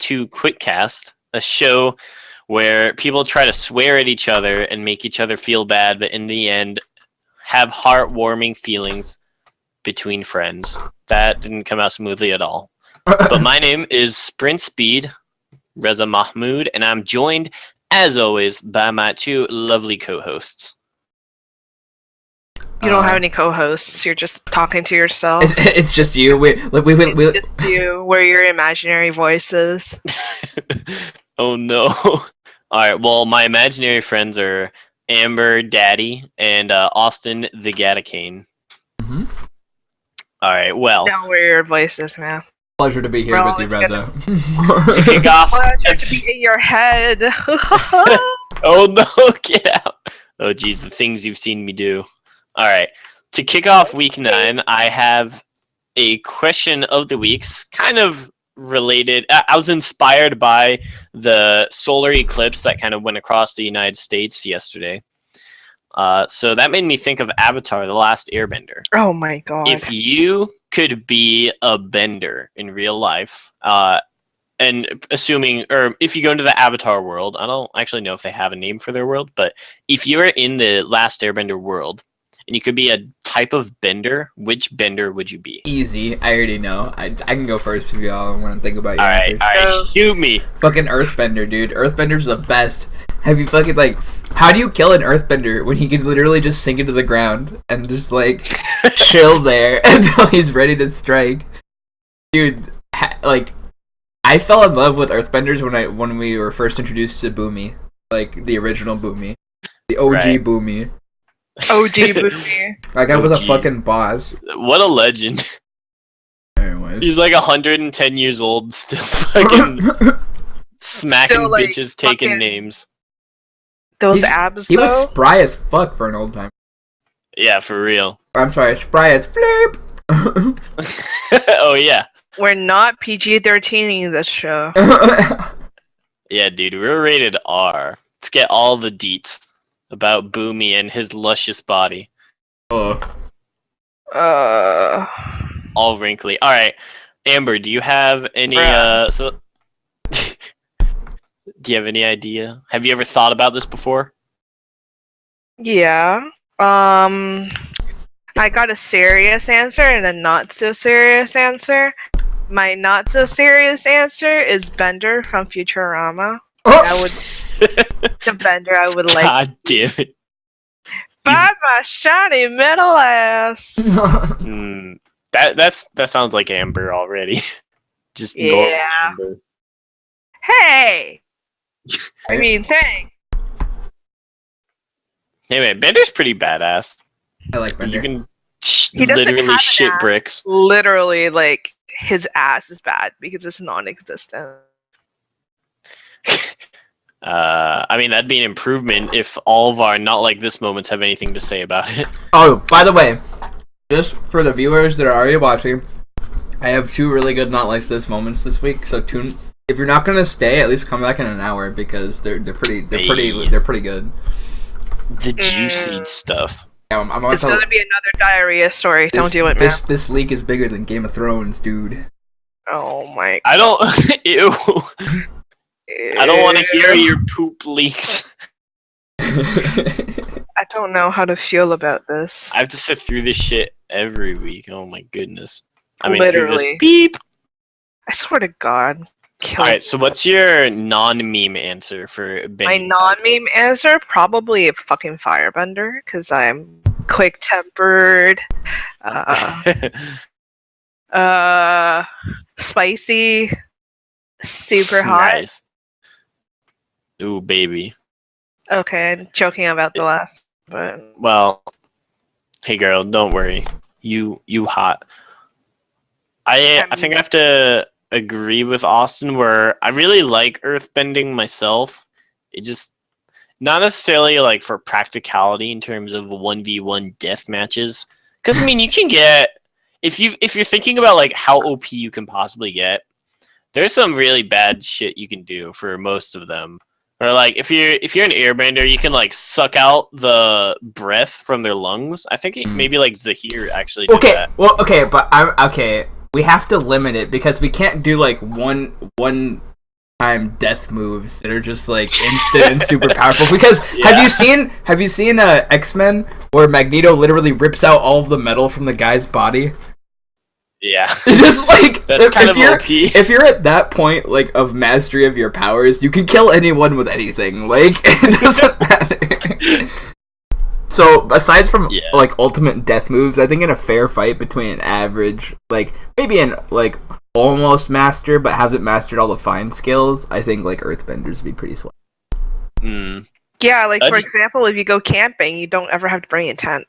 to Quickcast, a show where people try to swear at each other and make each other feel bad, but in the end, have heartwarming feelings between friends. That didn't come out smoothly at all. But my name is Sprint Speed, Reza Mahmood, and I'm joined, as always, by my two lovely co-hosts. You don't have any co-hosts. You're just talking to yourself. It's just you. It's just you. We're your imaginary voices. Oh no! All right. Well, my imaginary friends are Amber, Daddy, and Austin, the Gattacane. Mm-hmm. All right. Well, now we're your voices, man. Pleasure to be here with you, Reza. To kick off, pleasure to be in your head. Oh no! Get out! Oh geez, the things you've seen me do. All right. To kick off week 9, I have a question of the week's kind of related. I was inspired by the solar eclipse that kind of went across the United States yesterday. So that made me think of Avatar: The Last Airbender. Oh my god. If you could be a bender in real life, and assuming, or if you go into the Avatar world, I don't actually know if they have a name for their world, but if you were in the Last Airbender world, and you could be a type of bender, which bender would you be? Easy. I already know. I can go first if y'all want to think about your answers. Alright, shoot me. Fucking Earthbender, dude. Earthbender's the best. Have you fucking, how do you kill an Earthbender when he can literally just sink into the ground and just, chill there until he's ready to strike? Dude, I fell in love with Earthbenders when we were first introduced to Boomy. The original Boomy. The OG right. Boomy. OG Boomy. That guy was a fucking boss. What a legend. Anyways. He's 110 years old, still fucking smacking Still, bitches, taking fucking names. Those abs, He though? was spry as fuck for an old time. Yeah, for real. I'm sorry, spry as flip! Oh, yeah. We're not PG-13ing this show. Yeah, dude, we're rated R. Let's get all the deets about Boomy and his luscious body. Oh. All wrinkly. Alright, Amber, do you have any, do you have any idea? Have you ever thought about this before? Yeah. I got a serious answer and a not so serious answer. My not so serious answer is Bender from Futurama. I would the Bender I would like. God damn it. By my shiny metal ass. That sounds like Amber already. Just normal Amber. Hey! I mean, thanks. Hey man, Bender's pretty badass. I like Bender. You can He doesn't literally have an shit ass. bricks. Literally, his ass is bad because it's non-existent. I mean, that'd be an improvement if all of our not like this moments have anything to say about it. Oh, by the way, just for the viewers that are already watching, I have 2 really good not like this moments this week. So if you're not gonna stay, at least come back in an hour because they're pretty good. The juicy stuff. Yeah, It's gonna be another diarrhea story. Don't do it, man. This leak is bigger than Game of Thrones, dude. Oh my. I don't. Ew. I don't want to hear your poop leaks. I don't know how to feel about this. I have to sit through this shit every week. Oh my goodness. Literally. Through this beep. I swear to God. Alright, so what's your non-meme answer for My non-meme answer? Probably a fucking firebender, because I'm quick-tempered, spicy, super hot. Nice. Ooh, baby. Okay, I'm joking about the last, but... Well, hey girl, don't worry. You hot. I think I have to agree with Austin where I really like earthbending myself. It just not necessarily for practicality in terms of 1v1 death matches. Because I mean you can get if you're thinking about how OP you can possibly get, there's some really bad shit you can do for most of them. Or if you're an airbender, you can suck out the breath from their lungs. I think maybe Zahir actually did that. Well, okay, but we have to limit it because we can't do one time death moves that are just like instant and super powerful. Because Yeah. have you seen X-Men where Magneto literally rips out all of the metal from the guy's body? Yeah. Just like That's kind of you're, OP. if you're at that point like of mastery of your powers, you can kill anyone with anything. Like it doesn't matter. So aside from like ultimate death moves, I think in a fair fight between an average, like maybe an like almost master but hasn't mastered all the fine skills, I think like Earthbenders would be pretty sweet. Mm. Yeah, like for example, if you go camping, you don't ever have to bring a tent.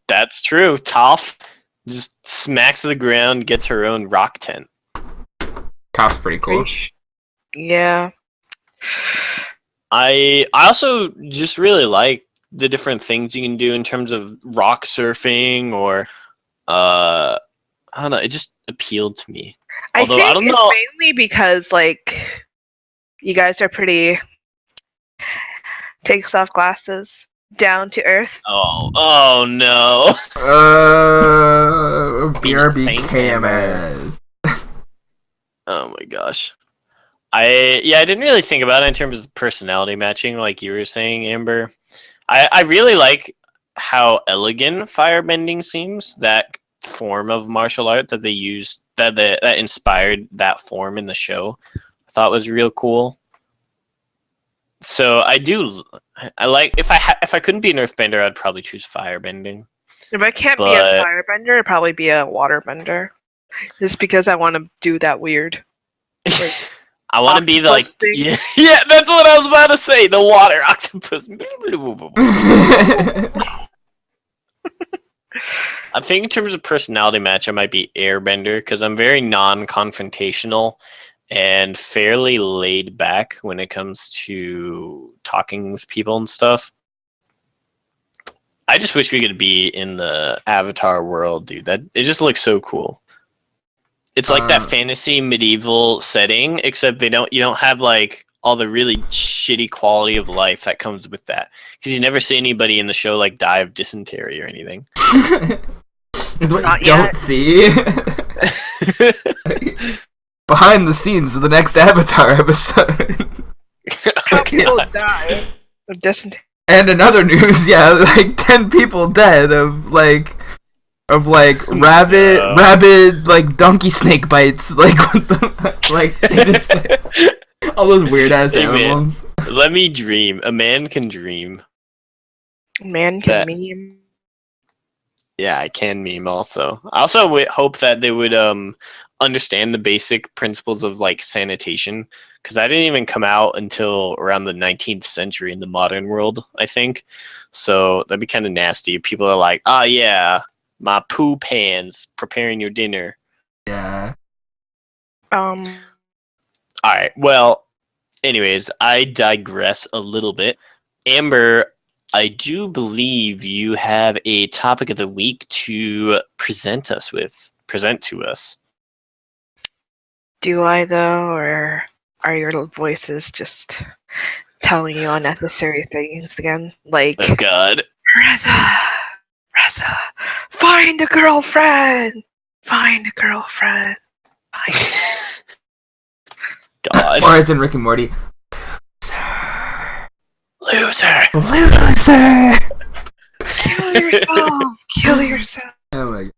That's true. Toph just smacks the ground, gets her own rock tent. Toph's pretty cool. Yeah. I also just really like the different things you can do in terms of rock surfing or I don't know, it just appealed to me. Although, I think I don't it's know. mainly because like you guys are pretty takes off glasses, down to earth. Oh no. BRB cameras. Oh my gosh. I didn't really think about it in terms of personality matching, like you were saying, Amber. I really like how elegant firebending seems. That form of martial art that they used that inspired that form in the show, I thought was real cool. So I like if I couldn't be an earthbender, I'd probably choose firebending. If I can't be a firebender, it'd probably be a waterbender. Just because I want to do that weird. Like, I want to be like thing. yeah, that's what I was about to say. The water octopus. I think in terms of personality match, I might be airbender because I'm very non-confrontational and fairly laid back when it comes to talking with people and stuff. I just wish we could be in the Avatar world, dude. That it just looks so cool. It's like that fantasy medieval setting, except you don't have like all the really shitty quality of life that comes with that. Because you never see anybody in the show like die of dysentery or anything. It's what you don't see. Behind the scenes of the next Avatar episode. How people die of dysentery. And in other news, like 10 people dead of rabid like donkey snake bites. Like what the like they just, like, all those weird ass animals. Man, let me dream. A man can dream. Man can meme. Yeah, I can meme also. I also hope that they would understand the basic principles of like sanitation, because that didn't even come out until around the 19th century in the modern world, I think. So that'd be kind of nasty. People are like, "Ah, yeah, my poo pans preparing your dinner." Yeah. All right. Well, anyways, I digress a little bit. Amber, I do believe you have a topic of the week to present to us. Do I though, or are your voices just telling you unnecessary things again? Like, Oh God, Reza, find a girlfriend. Find a girlfriend. God. Or as in Rick and Morty, Loser. Kill yourself. Kill yourself. Oh my God.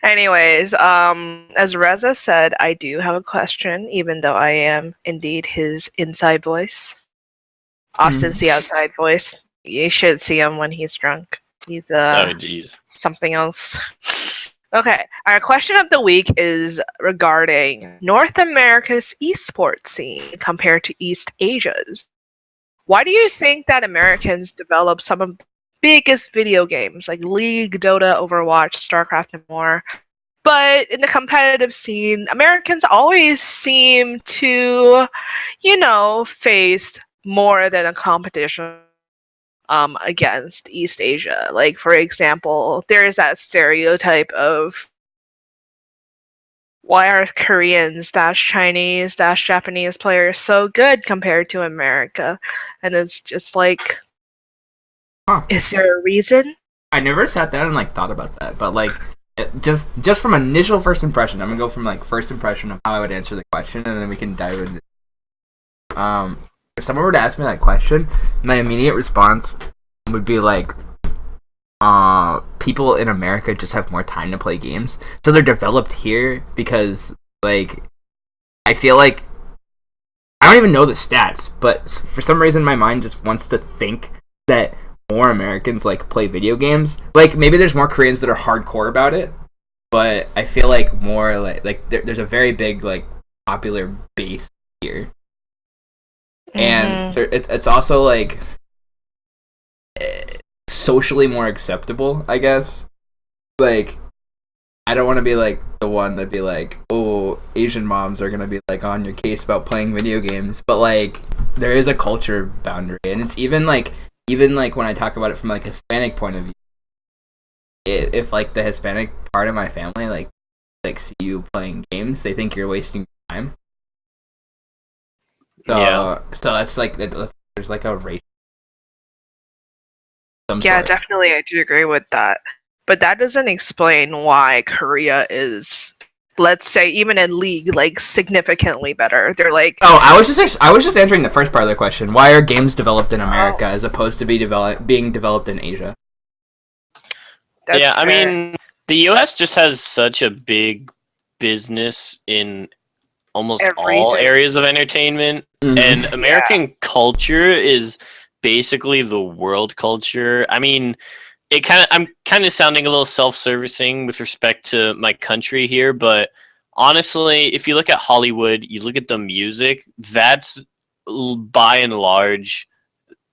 Anyways, as Reza said, I do have a question, even though I am indeed his inside voice. Austin's the outside voice. You should see him when he's drunk. He's Oh jeez. something else. Okay, our question of the week is regarding North America's esports scene compared to East Asia's. Why do you think that Americans develop some of the biggest video games like League, Dota, Overwatch, StarCraft, and more? But in the competitive scene, Americans always seem to, face more than a competition against East Asia. Like, for example, there is that stereotype of why are Koreans Chinese Japanese players so good compared to America? And it's just like, is there a reason? I never sat down and like thought about that, but like just from initial first impression, I'm gonna go from like first impression of how I would answer the question, and then we can dive into. If someone were to ask me that question, my immediate response would be like, people in America just have more time to play games, so they're developed here because like I feel like I don't even know the stats, but for some reason my mind just wants to think that more Americans like play video games. Like maybe there's more Koreans that are hardcore about it, but I feel like more like there's a very big like popular base here, and it's also like socially more acceptable, I guess. Like I don't want to be like the one that'd be like, oh, Asian moms are gonna be like on your case about playing video games, but like there is a culture boundary, and it's even like when I talk about it from like a Hispanic point of view, if like the Hispanic part of my family like see you playing games, they think you're wasting time. So, Yeah. So that's like there's like a race. Yeah, definitely, I do agree with that. But that doesn't explain why Korea is, let's say, even in League, like significantly better. They're like, oh, I was just answering the first part of the question. Why are games developed in America as opposed to being developed in Asia? That's yeah, I fair. mean, the U.S. just has such a big business in almost all Everything. areas of entertainment, and American culture is basically the world culture. I mean, I'm kind of sounding a little self-servicing with respect to my country here, but honestly, if you look at Hollywood, you look at the music, that's by and large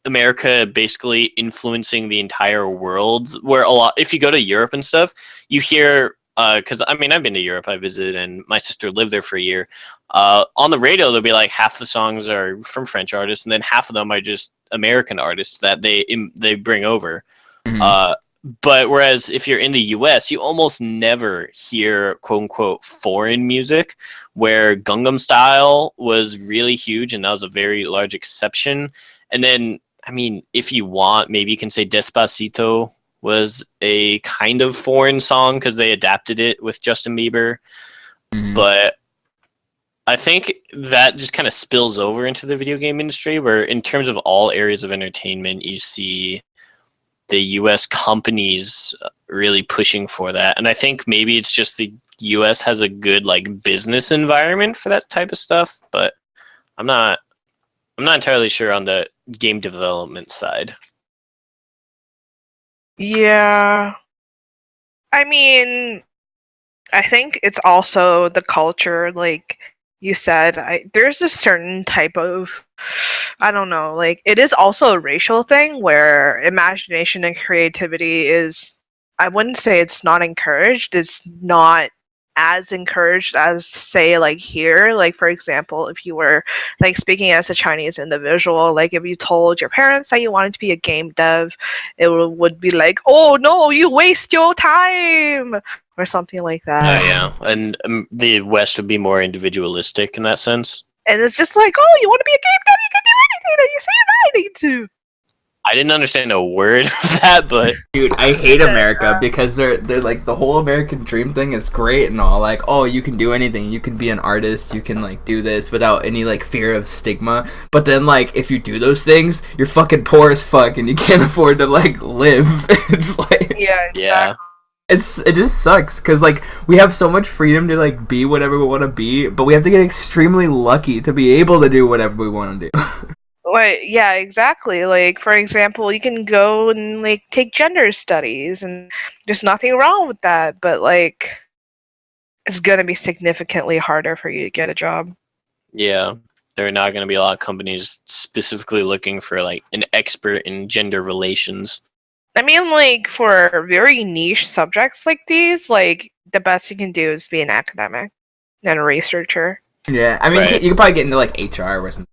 America basically influencing the entire world. Where a lot, if you go to Europe and stuff, you hear, because I mean I've been to Europe, I visited, and my sister lived there for a year. On the radio, there'll be like half the songs are from French artists, and then half of them are just American artists that they bring over. But whereas if you're in the US, you almost never hear quote unquote foreign music, where Gangnam Style was really huge, and that was a very large exception. And then, I mean, if you want, maybe you can say Despacito was a kind of foreign song because they adapted it with Justin Bieber. But I think that just kind of spills over into the video game industry, where in terms of all areas of entertainment, you see the US companies really pushing for that. And I think maybe it's just the US has a good like business environment for that type of stuff, but I'm not entirely sure on the game development side. Yeah. I mean, I think it's also the culture, like you said. There's a certain type of, I don't know, like it is also a racial thing where imagination and creativity is, I wouldn't say it's not encouraged. It's not as encouraged as, say, like here. Like, for example, if you were like speaking as a Chinese individual, like if you told your parents that you wanted to be a game dev, it would be like, oh no, you waste your time, or something like that. Yeah, and the West would be more individualistic in that sense. And it's just like, oh, you want to be a game dev, you can do anything that you say you need to. I didn't understand a word of that, but dude, I hate America because they're like the whole American dream thing is great and all, like, oh, you can do anything, you can be an artist, you can like do this without any like fear of stigma. But then like if you do those things, you're fucking poor as fuck and you can't afford to like live. It's like yeah. It just sucks because like we have so much freedom to like be whatever we want to be, but we have to get extremely lucky to be able to do whatever we want to do. Like, yeah, exactly. Like, for example, you can go and like take gender studies, and there's nothing wrong with that. But like, it's gonna be significantly harder for you to get a job. Yeah, there are not going to be a lot of companies specifically looking for like an expert in gender relations. I mean, like for very niche subjects like these, like the best you can do is be an academic and a researcher. Yeah, I mean, Right. you could probably get into like HR or something.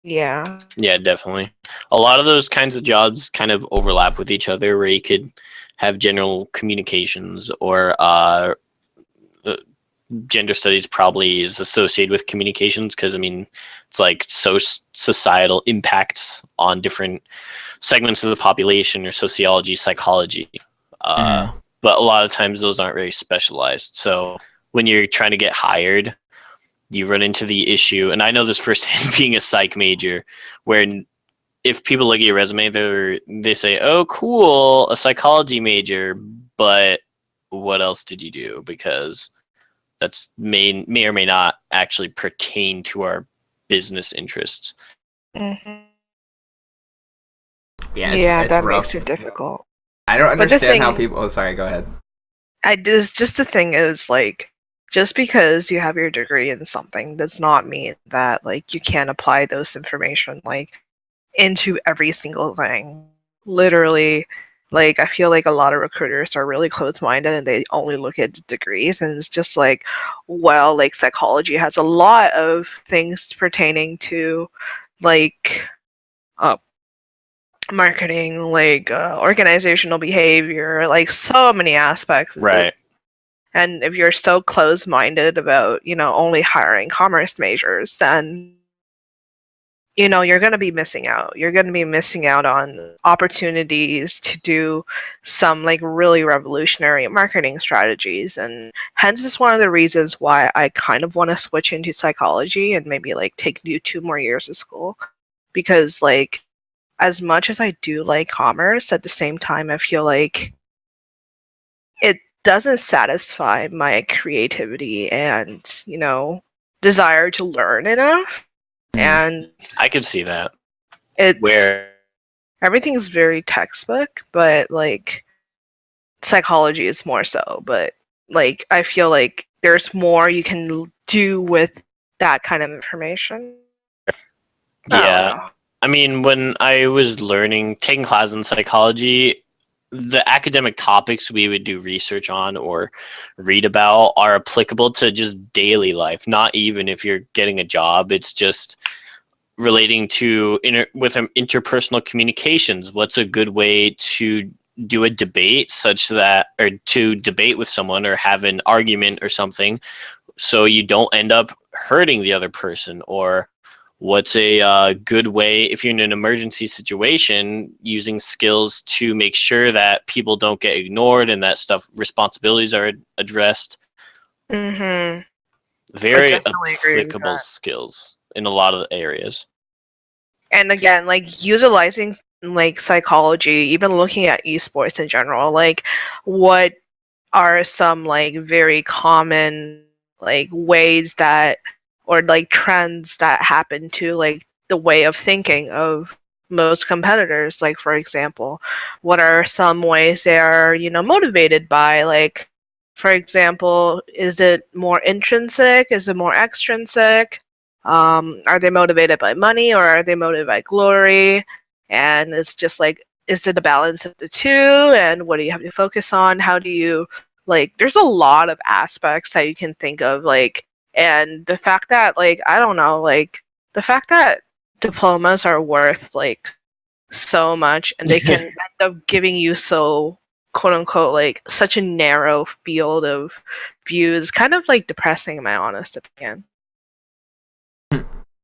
Yeah. Yeah, definitely. A lot of those kinds of jobs kind of overlap with each other, where you could have general communications or gender studies probably is associated with communications because I mean it's like societal impacts on different segments of the population or sociology, psychology. but a lot of times those aren't very specialized. So when you're trying to get hired, you run into the issue, and I know this firsthand being a psych major, where if people look at your resume, they say, "Oh, cool, a psychology major," but what else did you do? Because that's may or may not actually pertain to our business interests. Mm-hmm. Yeah, Yeah, it's that rough. makes it difficult. I don't But the understand how thing, people. Oh, sorry. Go ahead. just the thing is like, just because you have your degree in something does not mean that like you can't apply those information like into every single thing. Literally, like I feel like a lot of recruiters are really closed-minded and they only look at degrees, and it's just like, well, like psychology has a lot of things pertaining to like uh, marketing, like organizational behavior, like so many aspects. Right. And if you're so closed-minded about, only hiring commerce majors, then you're going to be missing out. You're going to be missing out on opportunities to do some like really revolutionary marketing strategies. And hence is one of the reasons why I kind of want to switch into psychology and maybe like take 2 more years of school. Because like as much as I do like commerce, at the same time I feel like it doesn't satisfy my creativity and, desire to learn enough. And I could see that. it's Where everything's very textbook, but like psychology is more so. But like I feel like there's more you can do with that kind of information. I don't yeah, know. I mean, when I was taking classes in psychology, the academic topics we would do research on or read about are applicable to just daily life, not even if you're getting a job. It's just relating to interpersonal communications. What's a good way to do a debate such that, or to debate with someone or have an argument or something, so you don't end up hurting the other person? Or what's a good way if you're in an emergency situation, using skills to make sure that people don't get ignored and that responsibilities are addressed. Mhm. I Very definitely agree with applicable that. skills in a lot of the areas. And again, like utilizing like psychology, even looking at esports in general, like what are some like very common like ways that or like trends that happen to like the way of thinking of most competitors, like for example, what are some ways they are motivated by, like for example, is it more intrinsic, is it more extrinsic, are they motivated by money or are they motivated by glory? And it's just like, is it a balance of the two, and what do you have to focus on? How do you like, there's a lot of aspects that you can think of, like, and the fact that like I don't know, like the fact that diplomas are worth like so much and they can end up giving you so quote unquote like such a narrow field of views kind of like depressing in my honest opinion.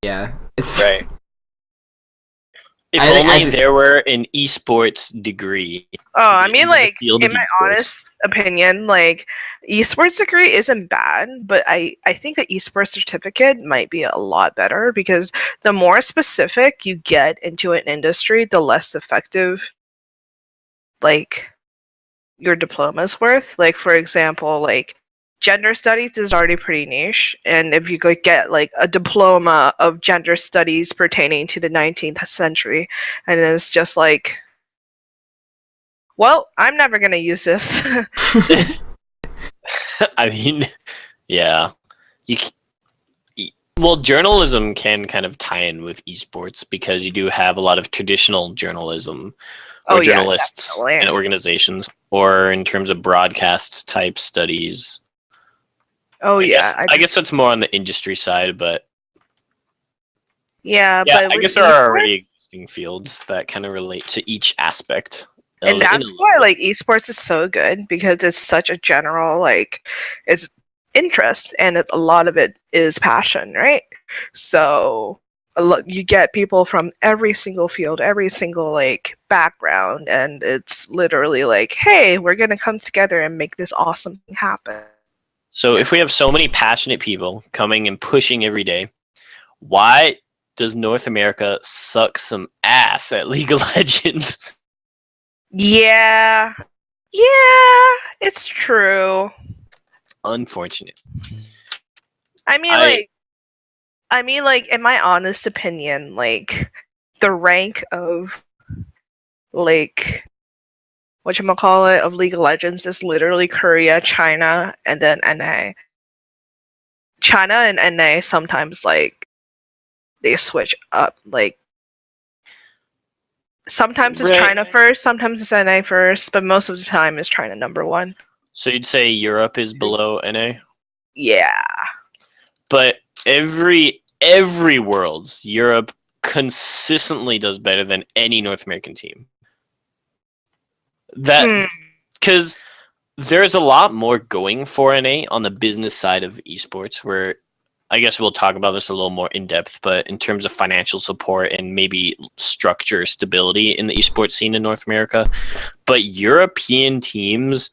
Yeah. Right. If I only think there were an esports degree Oh, to I get mean, into the like, field in of my esports. honest opinion, like, esports degree isn't bad, but I think an esports certificate might be a lot better because the more specific you get into an industry, the less effective, like, your diploma's worth. Like, for example, like, gender studies is already pretty niche, and if you could get, like, a diploma of gender studies pertaining to the 19th century, and then it's just like, well, I'm never gonna use this. I mean, yeah. You well, journalism can kind of tie in with esports because you do have a lot of traditional journalism Oh or yeah, journalists and definitely. organizations, or in terms of broadcast type studies. Oh I yeah, guess I guess that's more on the industry side, but yeah, yeah, but I with guess there are already esports, existing fields that kind of relate to each aspect and in a that's little why bit. like esports is so good because it's such a general like it's interest and a lot of it is passion, right? So you get people from every single field, every single like background, and it's literally like, hey, we're gonna come together and make this awesome thing happen. So if we have so many passionate people coming and pushing every day, why does North America suck some ass at League of Legends? Yeah, it's true. Unfortunate. I mean, in my honest opinion, like the rank of like whatchamacallit of League of Legends is literally Korea, China, and then NA. China and NA sometimes like they switch up. Like sometimes it's Right. China first, sometimes it's NA first, but most of the time it's China number one. So you'd say Europe is below NA? Yeah. But every Worlds, Europe consistently does better than any North American team. That because there's a lot more going for NA on the business side of esports, where I guess we'll talk about this a little more in depth, but in terms of financial support and maybe structure stability in the esports scene in North America. But European teams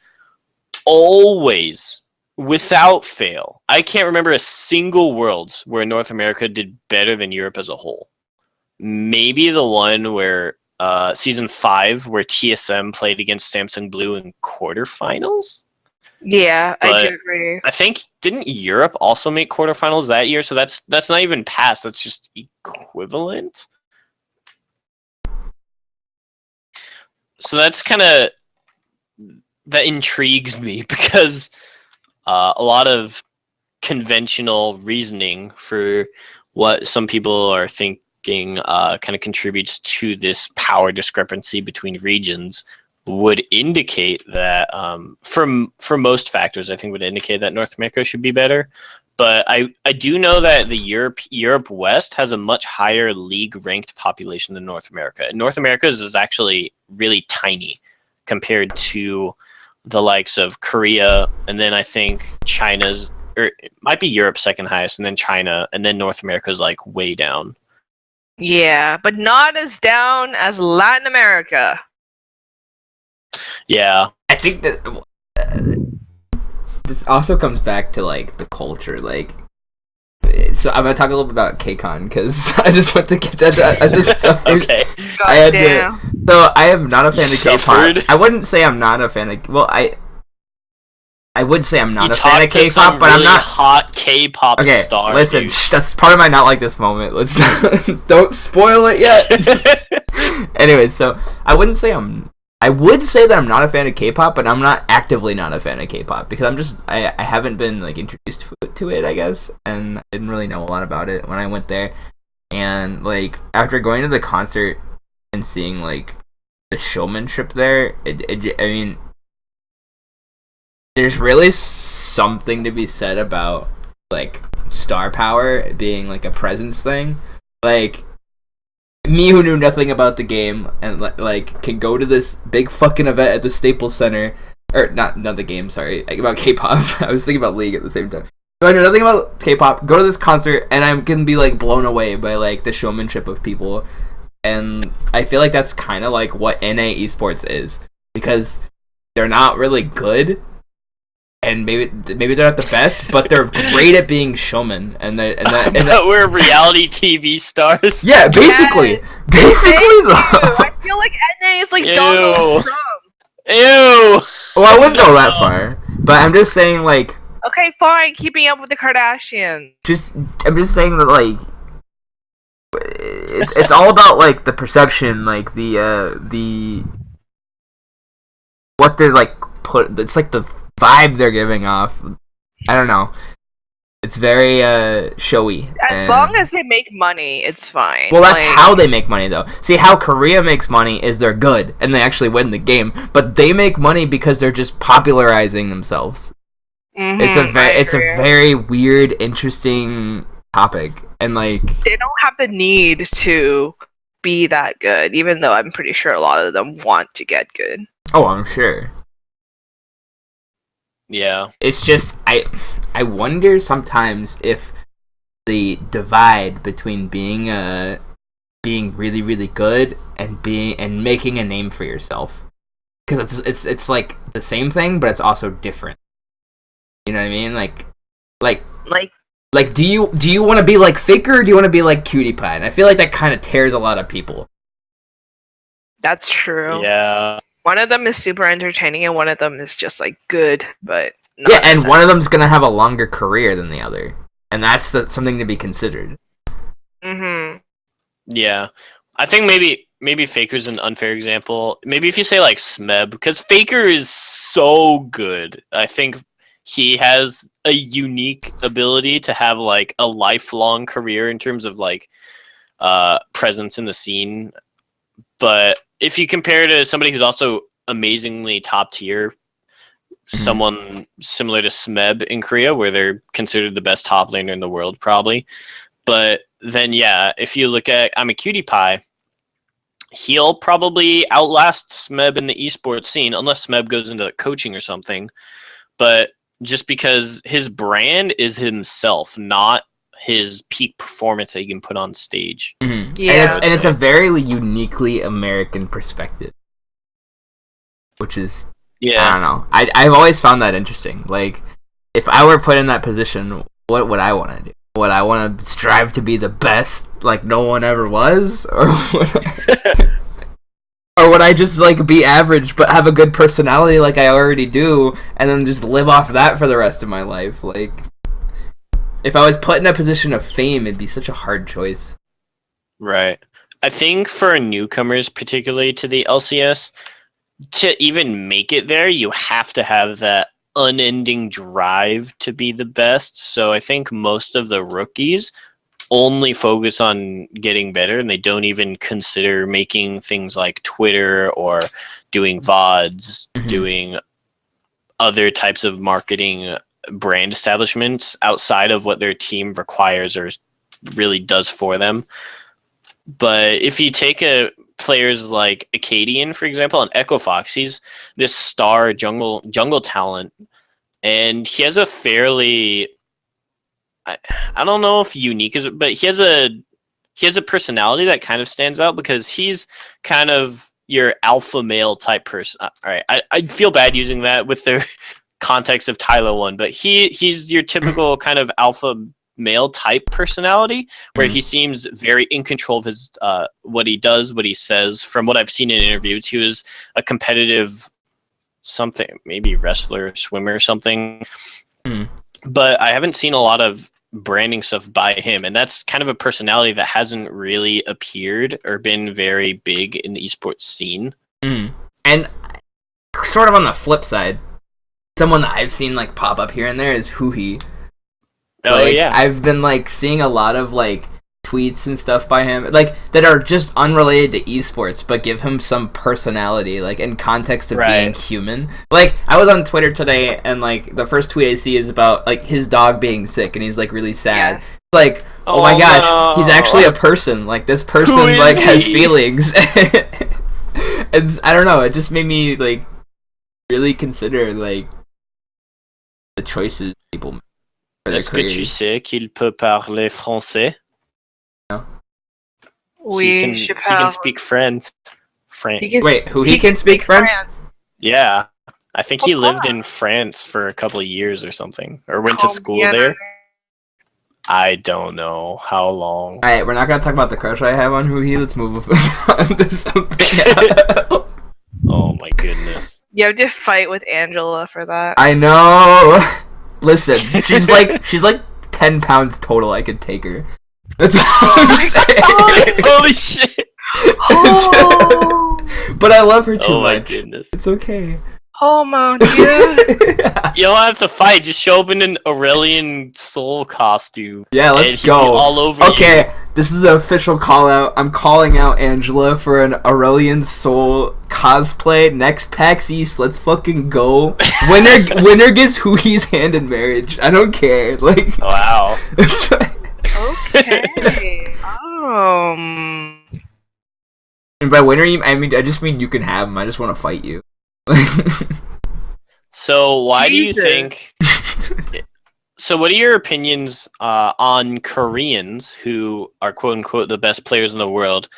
always, without fail, I can't remember a single Worlds where North America did better than Europe as a whole. Maybe the one where season 5 where TSM played against Samsung Blue in quarterfinals. Yeah, But I do agree. I think didn't Europe also make quarterfinals that year? So that's not even past. That's just equivalent. So that's kind of that intrigues me because a lot of conventional reasoning for what some people are thinking kind of contributes to this power discrepancy between regions would indicate that for most factors, I think would indicate that North America should be better. But I do know that the Europe West has a much higher league ranked population than North America. North America's is actually really tiny compared to the likes of Korea, and then I think China's, or it might be Europe's second highest, and then China, and then North America's like way down. Yeah, but not as down as Latin America. Yeah, I think that this also comes back to like the culture. Like, so I'm gonna talk a little bit about KCON because I just want to get that this stuff. okay. I had Goddamn. so I am not a fan of K-pop. Suffered. I wouldn't say I'm not a fan of. Well, I would say I'm not You a fan of talked to K-pop, some but really I'm not. hot K-pop Okay, star. listen, dude. that's part of my not like this moment. Let's don't spoil it yet. Anyway, so I would say that I'm not a fan of K-pop, but I'm not actively not a fan of K-pop because I haven't been like introduced to it, I guess, and I didn't really know a lot about it when I went there. And like after going to the concert and seeing like the showmanship there, I mean, there's really something to be said about like star power being like a presence thing. Like me who knew nothing about the game and like can go to this big fucking event at the Staples Center, or not the game, sorry, like about K-pop. I was thinking about League at the same time. So I know nothing about K-pop, go to this concert and I'm gonna be like blown away by like the showmanship of people. And I feel like that's kind of like what NA esports is, because they're not really good, and maybe they're not the best, but they're great at being showmen. And But we're reality TV stars. yeah, basically, Yes. though. I feel like NA is like Ew. Donald Trump. Ew. Well, I wouldn't go that far, but I'm just saying like. Okay, fine. Keeping up with the Kardashians. I'm just saying that like it's all about like the perception, like the what they're like it's like the vibe they're giving off. I don't know. It's very showy. As long as they make money, it's fine. Well, that's like, how they make money, though. See, how Korea makes money is they're good and they actually win the game, but they make money because they're just popularizing themselves. It's a very weird, interesting topic, and like they don't have the need to be that good, even though I'm pretty sure a lot of them want to get good. oh, I'm sure. Yeah. It's just I wonder sometimes if the divide between being really really good and making a name for yourself, because it's like the same thing, but it's also different. You know what I mean? Like do you want to be like Faker, or do you want to be like Cutie Pie? And I feel like that kind of tears a lot of people. That's true. Yeah. One of them is super entertaining, and one of them is just like good, but not Yeah, and entertaining. one of them's gonna have a longer career than the other, and that's something to be considered. Mm-hmm. Yeah. I think maybe Faker's an unfair example. Maybe if you say like Smeb, because Faker is so good. I think he has a unique ability to have like a lifelong career in terms of like presence in the scene. But if you compare to somebody who's also amazingly top tier, someone similar to Smeb in Korea, where they're considered the best top laner in the world, probably. But then, yeah, if you look at I'm a Cutie Pie, he'll probably outlast Smeb in the esports scene, unless Smeb goes into coaching or something. But just because his brand is himself, not his peak performance that he can put on stage. Mm-hmm. Yeah. And it's a very uniquely American perspective, which is I don't know. I've always found that interesting. Like, if I were put in that position, what would I want to do? Would I want to strive to be the best, like no one ever was, or or would I just like be average but have a good personality like I already do, and then just live off that for the rest of my life? Like, if I was put in a position of fame, it'd be such a hard choice. Right. I think for newcomers, particularly to the LCS, to even make it there, you have to have that unending drive to be the best. So I think most of the rookies only focus on getting better, and they don't even consider making things like Twitter or doing VODs, doing other types of marketing brand establishments outside of what their team requires or really does for them. But if you take players like Acadian, for example, and Echo Fox, he's this star jungle talent, and he has a fairly I don't know if unique is, but he has a personality that kind of stands out because he's kind of your alpha male type person. All right, I feel bad using that with the context of Tyler one, but he's your typical kind of alpha male type personality where he seems very in control of his what he does, what he says. From what I've seen in interviews, he was a competitive something, maybe wrestler, swimmer, or something. But I haven't seen a lot of branding stuff by him, and that's kind of a personality that hasn't really appeared or been very big in the esports scene. And sort of on the flip side, someone that I've seen like pop up here and there is Huhi. Oh yeah, I've been like seeing a lot of like tweets and stuff by him, like that are just unrelated to esports, but give him some personality, like in context of being human. Like, I was on Twitter today, and like the first tweet I see is about like his dog being sick, and he's like really sad. Yes. Like, oh my gosh, no. he's actually a person. Like, this person like has feelings. It's, I don't know. It just made me like really consider like the choices people make for their Est-ce que tu careers. sais qu'il peut parler français? He can speak French. Wait, he can speak French? Yeah, I think he lived in France for a couple of years or something, or went to school there. I don't know how long. Alright, we're not gonna talk about the crush I have on Huhi. Let's move on to something else. Oh my goodness. You have to fight with Angela for that. I know. Listen, she's like 10 pounds total. I could take her. That's all I'm saying. Holy shit! Oh, But I love her too Oh my much. goodness. It's okay. oh mon dieu. You don't have to fight. Just show up in an Aurelian Soul costume. Yeah, and let's he'll be go. all over Okay, this is an official call out. I'm calling out Angela for an Aurelian Soul cosplay next PAX East. Let's fucking go. Winner gets Hui's hand in marriage. I don't care. Like, you. Wow. Okay. And by winner, I just mean you can have him. I just want to fight you. So why do you Jesus. think? So, what are your opinions on Koreans who are quote unquote the best players in the world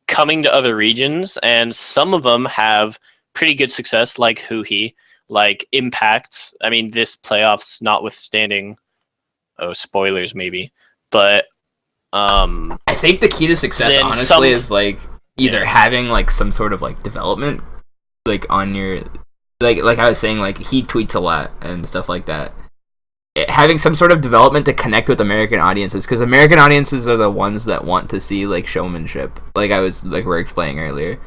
coming to other regions, and some of them have pretty good success, like Huhi, like Impact. I mean, this playoffs notwithstanding, oh spoilers maybe, but I think the key to success, then honestly, some, is like either yeah, having like some sort of like development, like on your, like I was saying, like he tweets a lot and stuff like that. Having some sort of development to connect with American audiences, because American audiences are the ones that want to see like showmanship, like we were explaining earlier.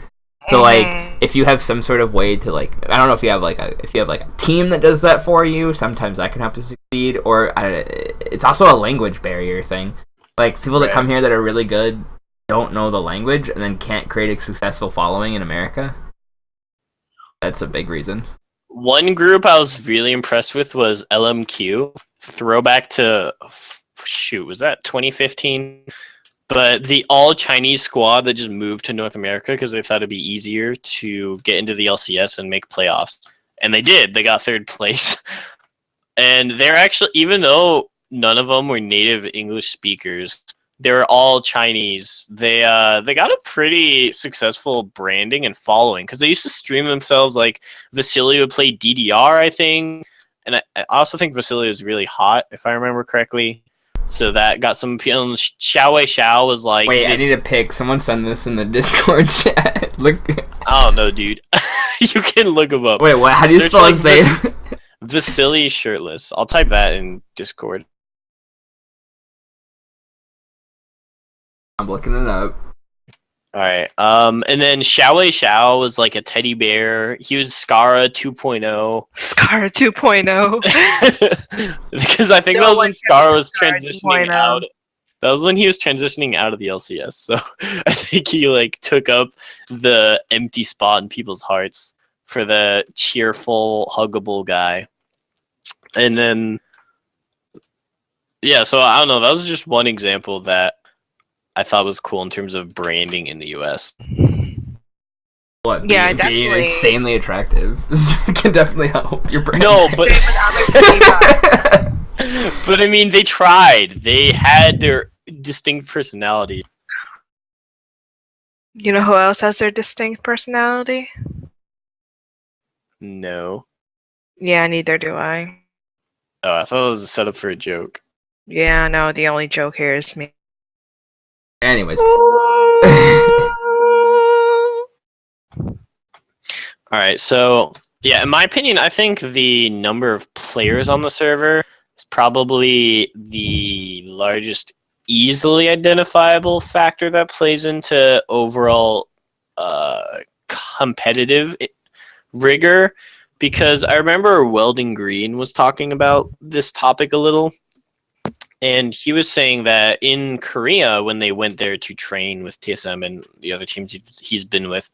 So like if you have some sort of way to like, I don't know if you have like a team that does that for you, sometimes that can help to succeed. Or it's also a language barrier thing. Like people that come here that are really good don't know the language and then can't create a successful following in America. That's a big reason. one group I was really impressed with was LMQ. Throwback to shoot, was that 2015? But the all Chinese squad that just moved to North America because they thought it'd be easier to get into the LCS and make playoffs. And they did. They got third place. And they're actually, even though none of them were native English speakers, they were all Chinese. They got a pretty successful branding and following because they used to stream themselves. Like Vasily would play DDR, I think, and I also think Vasily was really hot, if I remember correctly. So that got some appeal. And Xiao Wei Xiao was like, Wait, I this, need a pic. Someone send this in the Discord chat. Look. I don't know, dude. You can look him up. Wait, what? How do you Search spell like his name? Vasily shirtless. I'll type that in Discord. I'm looking it up. All right. And then Xiao Wei Xiao was like a teddy bear. He was Scara 2.0. Scar 2.0. Because I think No that was one when can Scara be was Scar transitioning 2.0. out. That was when he was transitioning out of the LCS. So I think he like took up the empty spot in people's hearts for the cheerful, huggable guy. And then yeah, so I don't know. That was just one example that I thought was cool in terms of branding in the US. What? Yeah, Being definitely. insanely attractive can definitely help your brand. No, but Same with Alex but I mean, they tried. They had their distinct personality. You know who else has their distinct personality? No. Yeah, neither do I. Oh, I thought it was a setup for a joke. Yeah, no, the only joke here is me. Anyways. All right, so yeah, in my opinion, I think the number of players on the server is probably the largest easily identifiable factor that plays into overall competitive rigor. Because I remember Welding Green was talking about this topic a little, and he was saying that in Korea, when they went there to train with TSM and the other teams he's been with,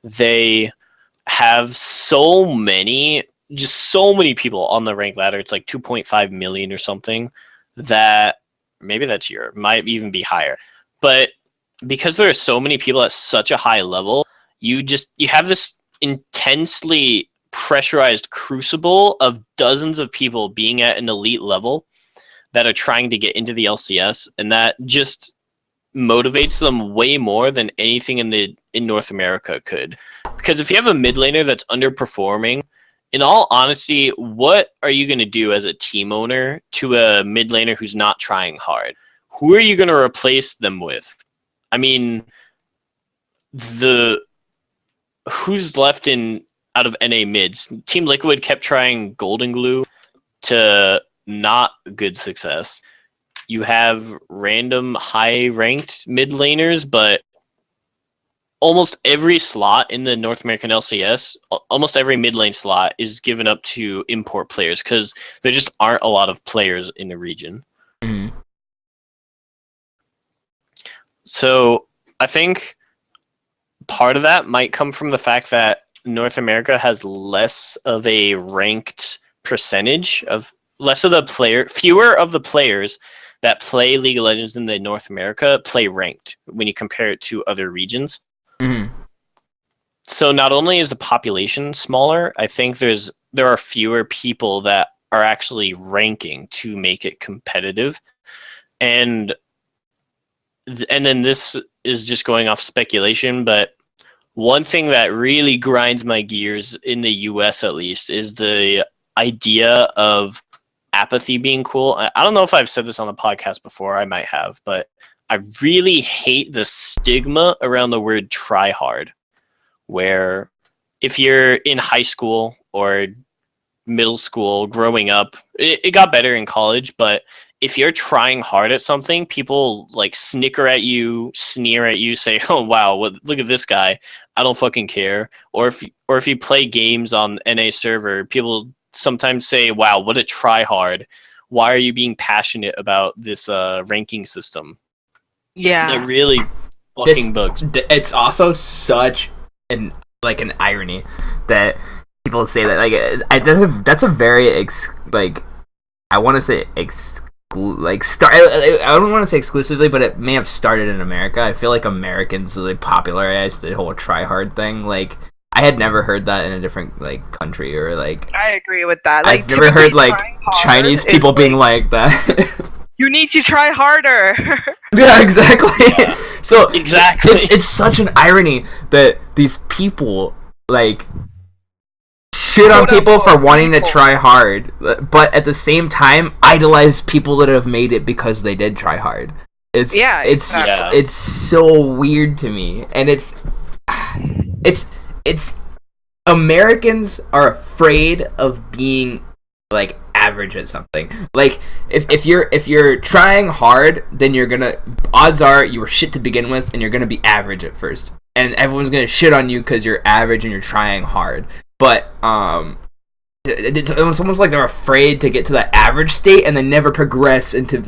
they have just so many people on the rank ladder. It's like 2.5 million or something. That maybe that's Europe, might even be higher. But because there are so many people at such a high level, you have this intensely pressurized crucible of dozens of people being at an elite level that are trying to get into the LCS, and that just motivates them way more than anything in North America could. Because if you have a mid laner that's underperforming, in all honesty, what are you going to do as a team owner to a mid laner who's not trying hard? Who are you going to replace them with? I mean, who's left out of NA mids? Team Liquid kept trying Golden Glue to not good success. You have random high ranked mid laners, but almost every slot in the North American LCS, almost every mid lane slot is given up to import players because there just aren't a lot of players in the region. Mhm. So I think part of that might come from the fact that North America has less of a ranked percentage of fewer of the players that play League of Legends in the North America play ranked when you compare it to other regions. Mhm. So not only is the population smaller, I think there are fewer people that are actually ranking to make it competitive. And then this is just going off speculation, but one thing that really grinds my gears in the US at least is the idea of apathy being cool. I don't know if I've said this on the podcast before, I might have, but I really hate the stigma around the word try hard, where if you're in high school or middle school growing up, it got better in college, but if you're trying hard at something, people like snicker at you, sneer at you, say, "Oh wow, look at this guy. I don't fucking care." Or if you play games on NA server, people sometimes say, "Wow, what a try hard. Why are you being passionate about this ranking system?" It Yeah. really fucking bugs. It's also such an irony that people say that that's a very I want to say I don't want to say exclusively, but it may have started in America. I feel like Americans really popularized the whole try hard thing. Like, I had never heard that in a different country, or I agree with that. I've never heard Chinese people being like that. You need to try harder. Yeah, exactly. Yeah. So Exactly. it's such an irony that these people shit on people for wanting to try hard, but at the same time idolize people that have made it because they did try hard. It's so weird to me, and it's Americans are afraid of being average at something. Like, if you're trying hard, then you're gonna, odds are you were shit to begin with, and you're gonna be average at first, and everyone's gonna shit on you because you're average and you're trying hard. But it's almost like they're afraid to get to that average state and then never progress into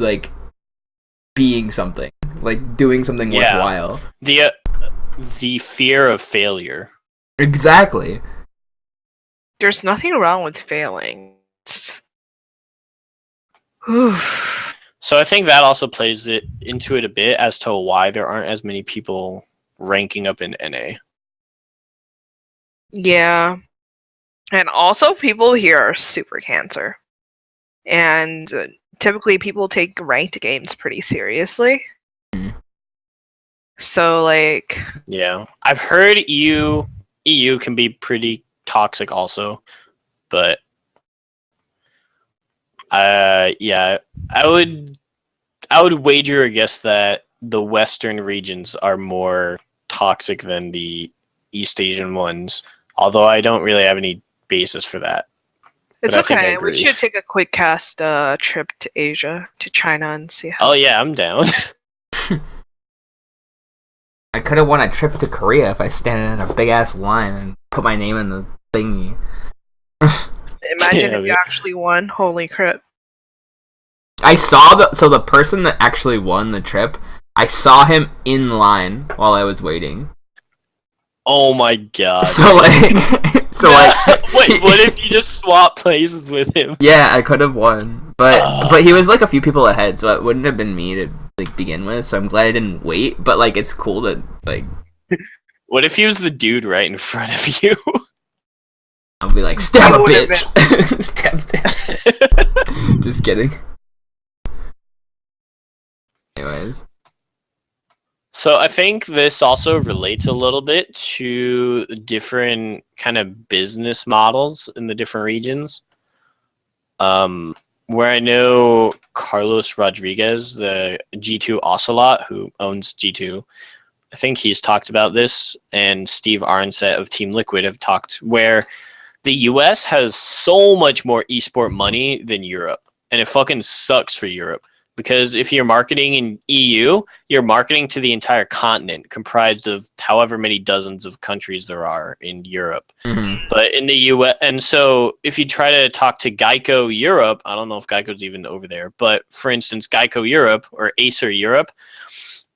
being something, doing something worthwhile. The fear of failure. Exactly. There's nothing wrong with failing. So I think that also plays into it a bit as to why there aren't as many people ranking up in NA. Yeah. And also, people here are super cancer. And typically people take ranked games pretty seriously. So, yeah. I've heard EU can be pretty toxic also, but yeah, I would wager a guess that the Western regions are more toxic than the East Asian ones, although I don't really have any basis for that. It's But I think I okay. We agree. should take a quick cast trip to Asia, to China, and see how. Oh yeah, I'm down. I could have won a trip to Korea if I stand in a big ass line and put my name in the thingy. Imagine Yeah, if you actually won. Holy crap. I saw the person that actually won the trip, I saw him in line while I was waiting. Oh my god. Wait, what if you just swap places with him? Yeah, I could have won, but he was a few people ahead, so it wouldn't have been me to begin with. So I'm glad I didn't wait. But it's cool that What if he was the dude right in front of you? I'll be like, stab a bitch. stab. Just kidding. Anyways. So I think this also relates a little bit to different kind of business models in the different regions. Where I know Carlos Rodriguez, the G2 Ocelot, who owns G2, I think he's talked about this, and Steve Arnset of Team Liquid have talked, where the US has so much more esport money than Europe, and it fucking sucks for Europe. Because if you're marketing in EU, you're marketing to the entire continent, comprised of however many dozens of countries there are in Europe. Mm-hmm. But in the US, and so if you try to talk to Geico Europe, I don't know if Geico's even over there, but for instance, Geico Europe or Acer Europe,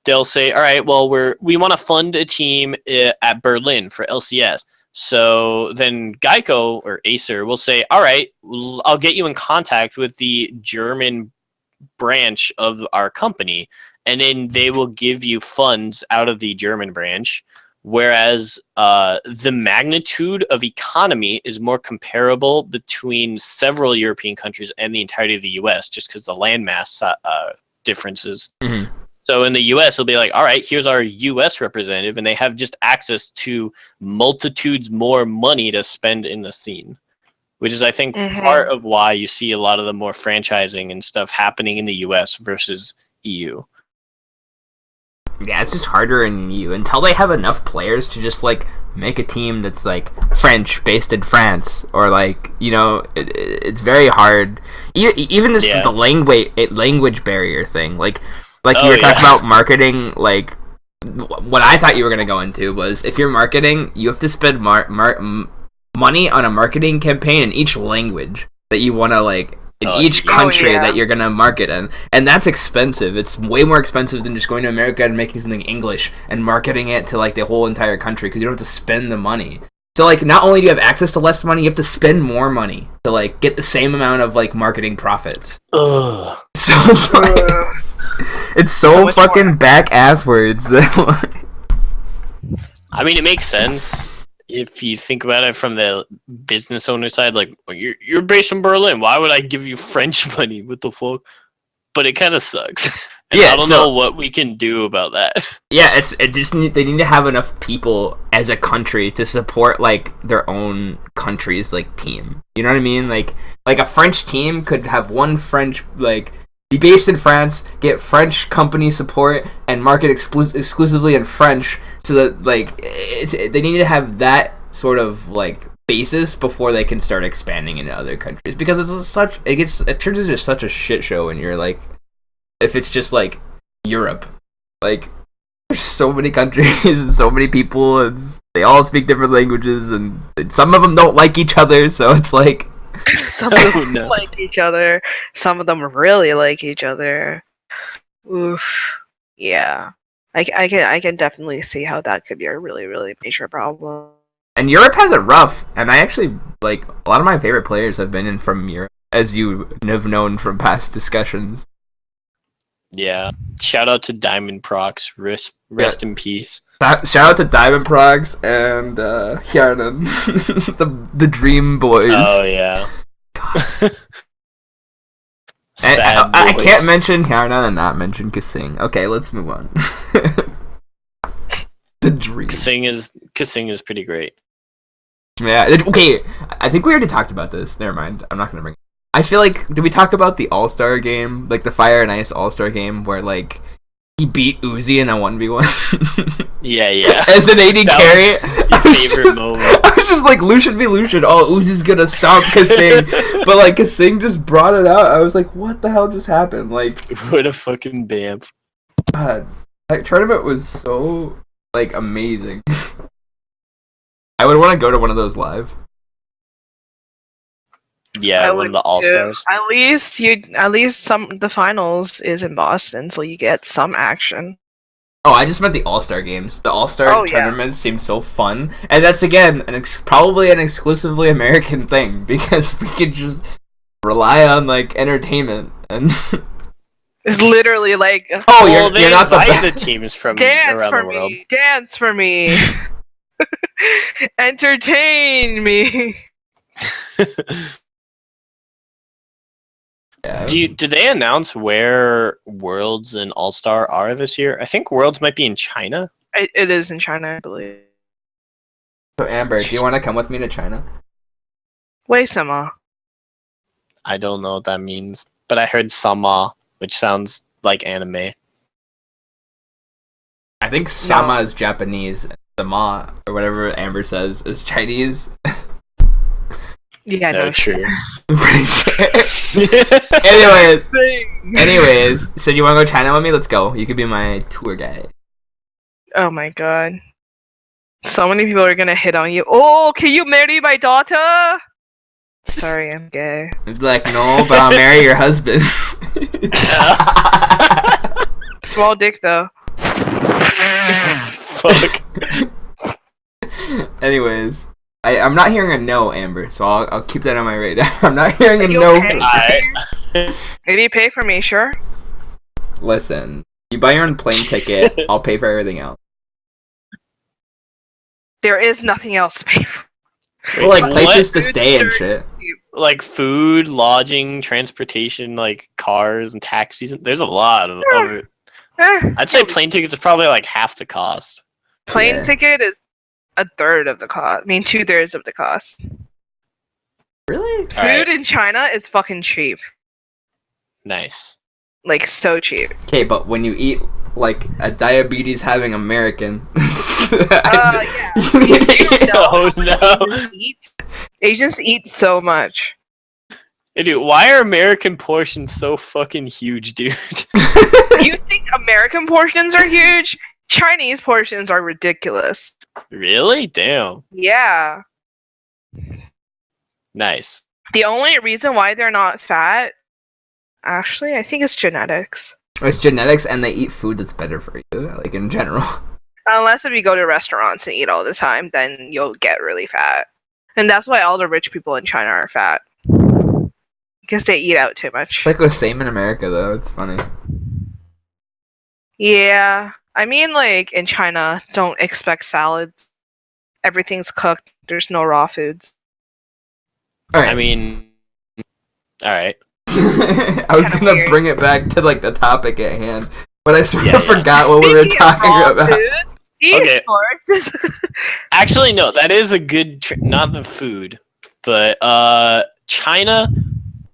they'll say, all right, well, we want to fund a team at Berlin for LCS. So then Geico or Acer will say, all right, I'll get you in contact with the German branch of our company, and then they will give you funds out of the German branch whereas the magnitude of economy is more comparable between several European countries and the entirety of the U.S. just because the landmass differences. Mm-hmm. So in the U.S., it'll be like, all right, here's our U.S. representative, and they have just access to multitudes more money to spend in the scene, which is, I think, part of why you see a lot of the more franchising and stuff happening in the U.S. versus EU. Yeah, it's just harder in EU until they have enough players to just like make a team that's like French based in France, or like it's very hard. Even just the language barrier thing, like you were talking about marketing. Like what I thought you were gonna go into was if you're marketing, you have to spend money on a marketing campaign in each language that you want to like. In each country that you're gonna market in, and that's expensive. It's way more expensive than just going to America and making something English and marketing it to like the whole entire country because you don't have to spend the money. So like, not only do you have access to less money, you have to spend more money to like get the same amount of like marketing profits. Ugh. So it's like, it's so fucking back ass words. I mean, it makes sense. If you think about it from the business owner side, like, you're based in Berlin, why would I give you French money? What the fuck? But it kind of sucks. And I don't know what we can do about that. Yeah, they need to have enough people as a country to support like their own country's like team. You know what I mean? Like a French team could have one French like be based in France, get French company support, and market exclusively in French, so that like they need to have that sort of like basis before they can start expanding into other countries, because it turns into just such a shit show when you're like, if it's just like Europe, like there's so many countries and so many people and they all speak different languages and some of them don't like each other, so it's like some of them like each other, some of them really like each other. Oof. Yeah. I can definitely see how that could be a really, really major problem. And Europe has it rough, and I actually, like, a lot of my favorite players have been from Europe, as you have known from past discussions. Yeah. Shout out to Diamond Prox. Rest in peace. Shout out to Diamond Prox and Hjarnan, the Dream Boys. Oh, yeah. God. I can't mention Hjarnan and not mention Kasing. Okay, let's move on. The Dream. Kasing is pretty great. Yeah, okay, I think we already talked about this. Never mind, I'm not gonna bring it. I feel like, did we talk about the All-Star game? Like, the Fire and Ice All-Star game, where, like, he beat Uzi in a 1v1? Yeah. As an AD carry? Your favorite moment. I was just like, Lucian v Lucian, oh, Uzi's gonna stomp Kasing. But, like, Kasing just brought it out. I was like, what the hell just happened? Like, what a fucking bamf. God, that tournament was so, like, amazing. I would want to go to one of those live. Yeah, one of the All-Stars. At least the finals is in Boston, so you get some action. Oh, I just meant the All-Star games. The All-Star tournaments seem so fun. And that's, again, probably an exclusively American thing, because we could just rely on, like, entertainment. And it's literally like, oh, you're not the teams from dance around for the world. me, dance for me, entertain me. Yeah. Did they announce where Worlds and All-Star are this year? I think Worlds might be in China. It is in China, I believe. So Amber, do you want to come with me to China? Wait, Sama. I don't know what that means, but I heard Sama, which sounds like anime. I think Sama is Japanese. Sama, or whatever Amber says, is Chinese. Yeah, no, true. Pretty sure. Anyways, so you want to go to China with me? Let's go. You could be my tour guide. Oh my god. So many people are gonna hit on you. Oh, can you marry my daughter? Sorry, I'm gay. Like, no, but I'll marry your husband. Small dick, though. Fuck. Anyways. I'm not hearing a no, Amber, so I'll keep that on my radar. I'm not hearing a no. Maybe pay for me, sure? Listen, you buy your own plane ticket, I'll pay for everything else. There is nothing else to pay for. Well, like Wait, places to Food stay and is shit. like food, lodging, transportation, like cars and taxis. There's a lot of it. I'd say plane tickets is probably like half the cost. Plane Yeah. ticket is a third of the cost. I mean, 2/3 of the cost. Really? Food Alright. in China is fucking cheap. Nice. Like, so cheap. Okay, but when you eat like a diabetes having American, Yeah. you need to eat- Oh no. Asians eat so much. Hey, dude, why are American portions so fucking huge, dude? You think American portions are huge? Chinese portions are ridiculous. Really? Damn. Yeah. Nice. The only reason why they're not fat, actually, I think it's genetics. It's genetics, and they eat food that's better for you, like in general. Unless if you go to restaurants and eat all the time, then you'll get really fat. And that's why all the rich people in China are fat. Because they eat out too much. It's like the same in America, though. It's funny. Yeah. I mean, like, in China, don't expect salads. Everything's cooked. There's no raw foods. All right. I mean, alright. I was Kinda gonna weird. bring it back to like the topic at hand, but I sort Yeah, of yeah. forgot what we were Speaking of talking raw about. food, Okay. esports is Actually, no, that is a good not the food, but China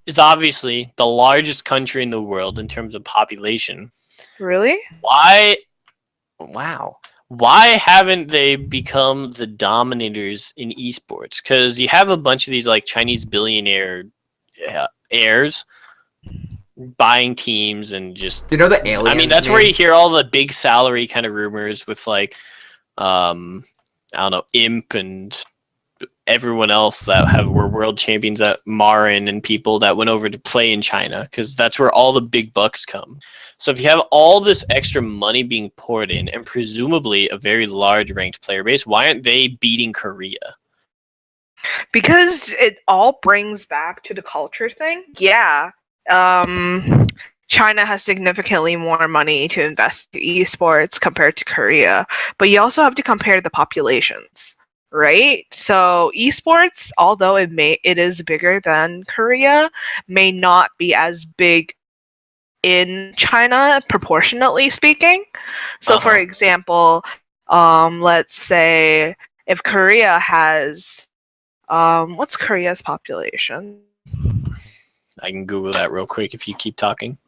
is obviously the largest country in the world in terms of population. really? Why? Wow. Why haven't they become the dominators in esports? Because you have a bunch of these like Chinese billionaire heirs buying teams and just. Do you know the aliens? I mean, that's where you hear all the big salary kind of rumors with like, I don't know, Imp and everyone else that were world champions at Marin and people that went over to play in China because that's where all the big bucks come. So if you have all this extra money being poured in and presumably a very large ranked player base, why aren't they beating Korea? Because it all brings back to the culture thing. Yeah. China has significantly more money to invest in esports compared to Korea, but you also have to compare the populations, right? So esports, although it is bigger than Korea, may not be as big in China proportionately speaking. So for Uh-huh. example, let's say if Korea has what's Korea's population? I can Google that real quick if you keep talking.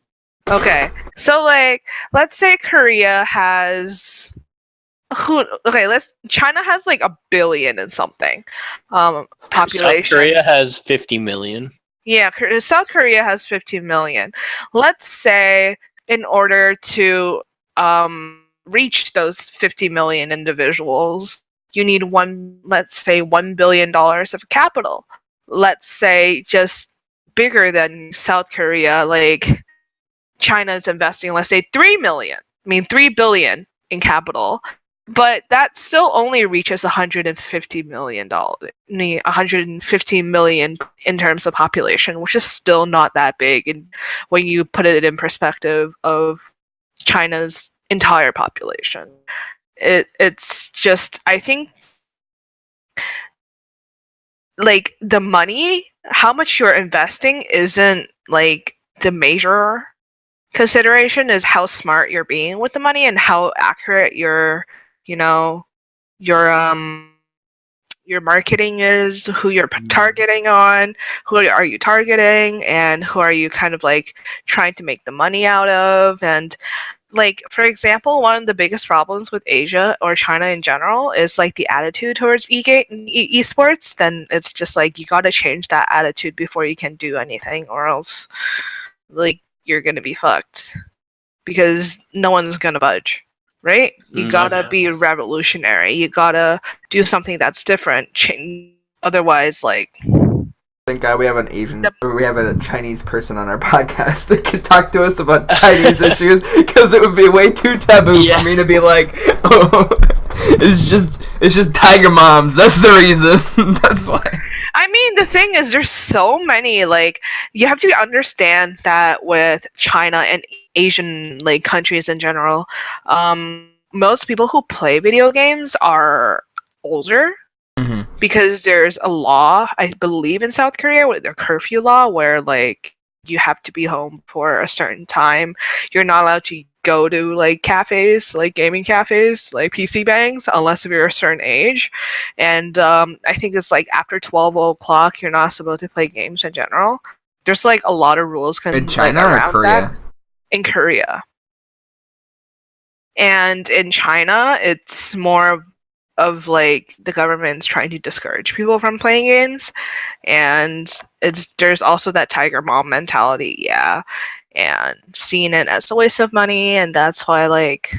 Okay, so like, let's say Korea has China has like 1 billion and something population. South Korea has 50 million. Yeah, South Korea has 50 million. Let's say in order to reach those 50 million individuals, you need let's say $1 billion of capital. Let's say just bigger than South Korea, like China's investing, let's say 3 billion in capital. But that still only reaches $150 million, 150 million in terms of population, which is still not that big. And when you put it in perspective of China's entire population, it's just, I think, like the money, how much you're investing isn't like the major consideration. Is how smart you're being with the money and how accurate your your marketing is, who you're targeting on, who are you targeting, and who are you kind of like trying to make the money out of. And like, for example, one of the biggest problems with Asia or China in general is like the attitude towards esports. Then it's just like you got to change that attitude before you can do anything, or else like you're gonna be fucked because no one's gonna budge, right? You gotta be revolutionary. You gotta do something that's different. Otherwise, like, Thank God we have we have a Chinese person on our podcast that can talk to us about Chinese issues, because it would be way too taboo for me to be like, oh, it's just tiger moms. That's the reason. That's why. I mean, the thing is, there's so many, like, you have to understand that with China and Asian, like, countries in general, most people who play video games are older. Mm-hmm. Because there's a law, I believe, in South Korea with their curfew law where like you have to be home for a certain time. You're not allowed to go to like cafes, like gaming cafes, like PC bangs, unless if you're a certain age. And I think it's like after 12 o'clock, you're not supposed to play games in general. There's like a lot of rules In China like, or around Korea? that. In Korea. And in China, it's more of like the government's trying to discourage people from playing games, and there's also that tiger mom mentality, yeah, and seeing it as a waste of money, and that's why like.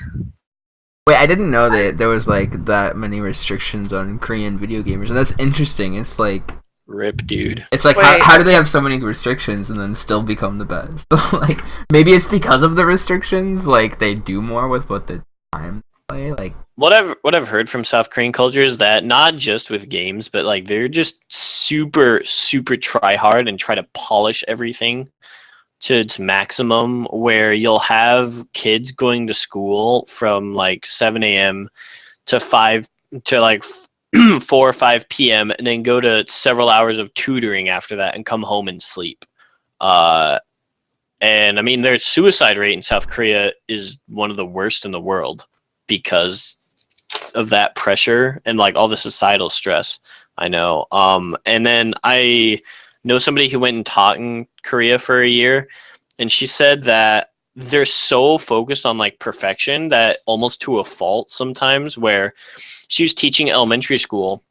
Wait, I didn't know that there was like that many restrictions on Korean video gamers, and that's interesting. It's like Rip, dude. it's like how do they have so many restrictions and then still become the best? Like maybe it's because of the restrictions, like they do more with what the time play, like. What I've heard from South Korean culture is that not just with games, but like they're just super try hard and try to polish everything to its maximum. Where you'll have kids going to school from like 7 a.m. to 5 to like 4 or 5 p.m. and then go to several hours of tutoring after that and come home and sleep. And I mean, their suicide rate in South Korea is one of the worst in the world because of that pressure and like all the societal stress. I know. And then I know somebody who went and taught in Korea for a year, and she said that they're so focused on like perfection that almost to a fault sometimes, where she was teaching elementary school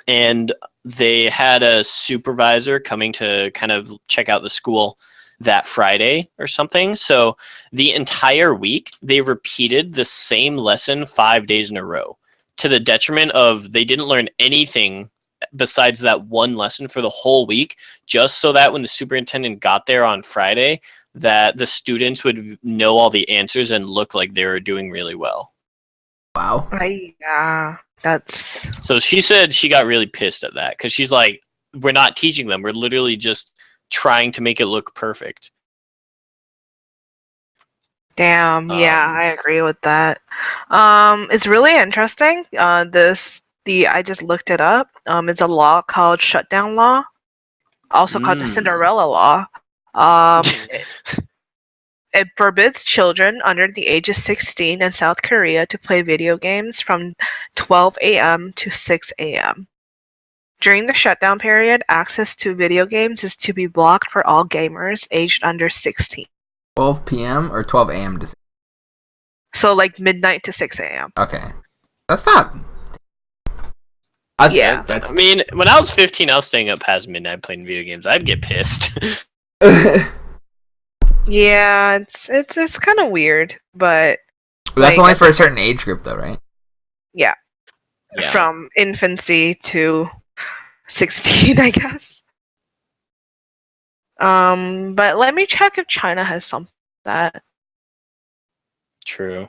and they had a supervisor coming to kind of check out the school that Friday or something. So the entire week they repeated the same lesson 5 days in a row, to the detriment of they didn't learn anything besides that one lesson for the whole week, just so that when the superintendent got there on Friday, that the students would know all the answers and look like they were doing really well. Wow. Yeah, that's. So she said she got really pissed at that because she's like, we're not teaching them. We're literally just trying to make it look perfect. Damn, yeah, I agree with that. It's really interesting. I just looked it up. It's a law called shutdown law, also called the Cinderella law. It forbids children under the age of 16 in South Korea to play video games from 12 a.m. to 6 a.m. During the shutdown period, access to video games is to be blocked for all gamers aged under 16. 12 p.m. or 12 a.m. to 6? So like midnight to 6 a.m. Okay. That's not... Yeah. That's... I mean, when I was 15, I was staying up past midnight playing video games. I'd get pissed. Yeah, it's kind of weird, but that's like, only for a certain age group, though, right? Yeah. From infancy to 16, I guess. But let me check if China has something like that. True.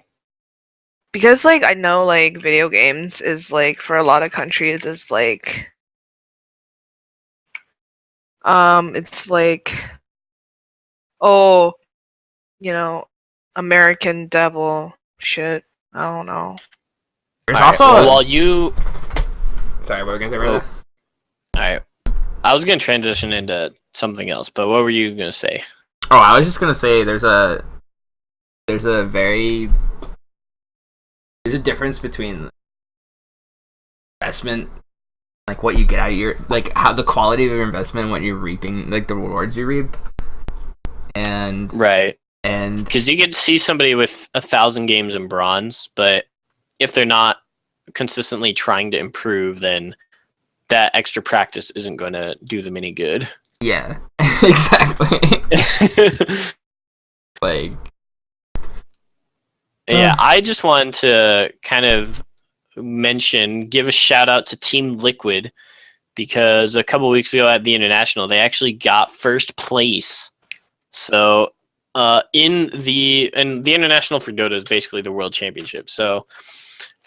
Because like I know like video games is like for a lot of countries is like it's like, oh, you know, American Devil shit. I don't know. There's also while you. Sorry, what were we gonna say about that? All right, I was gonna transition into something else, but what were you gonna say? Oh, I was just gonna say there's a difference between investment, like what you get out of your, like how the quality of your investment, what you're reaping, like the rewards you reap, and right, and because you get to see somebody with 1,000 games in bronze, but if they're not consistently trying to improve, then that extra practice isn't going to do them any good. Yeah, exactly. Like, yeah, I just wanted to kind of give a shout out to Team Liquid, because a couple weeks ago at the International, they actually got first place. So in the International for Dota is basically the World Championship. So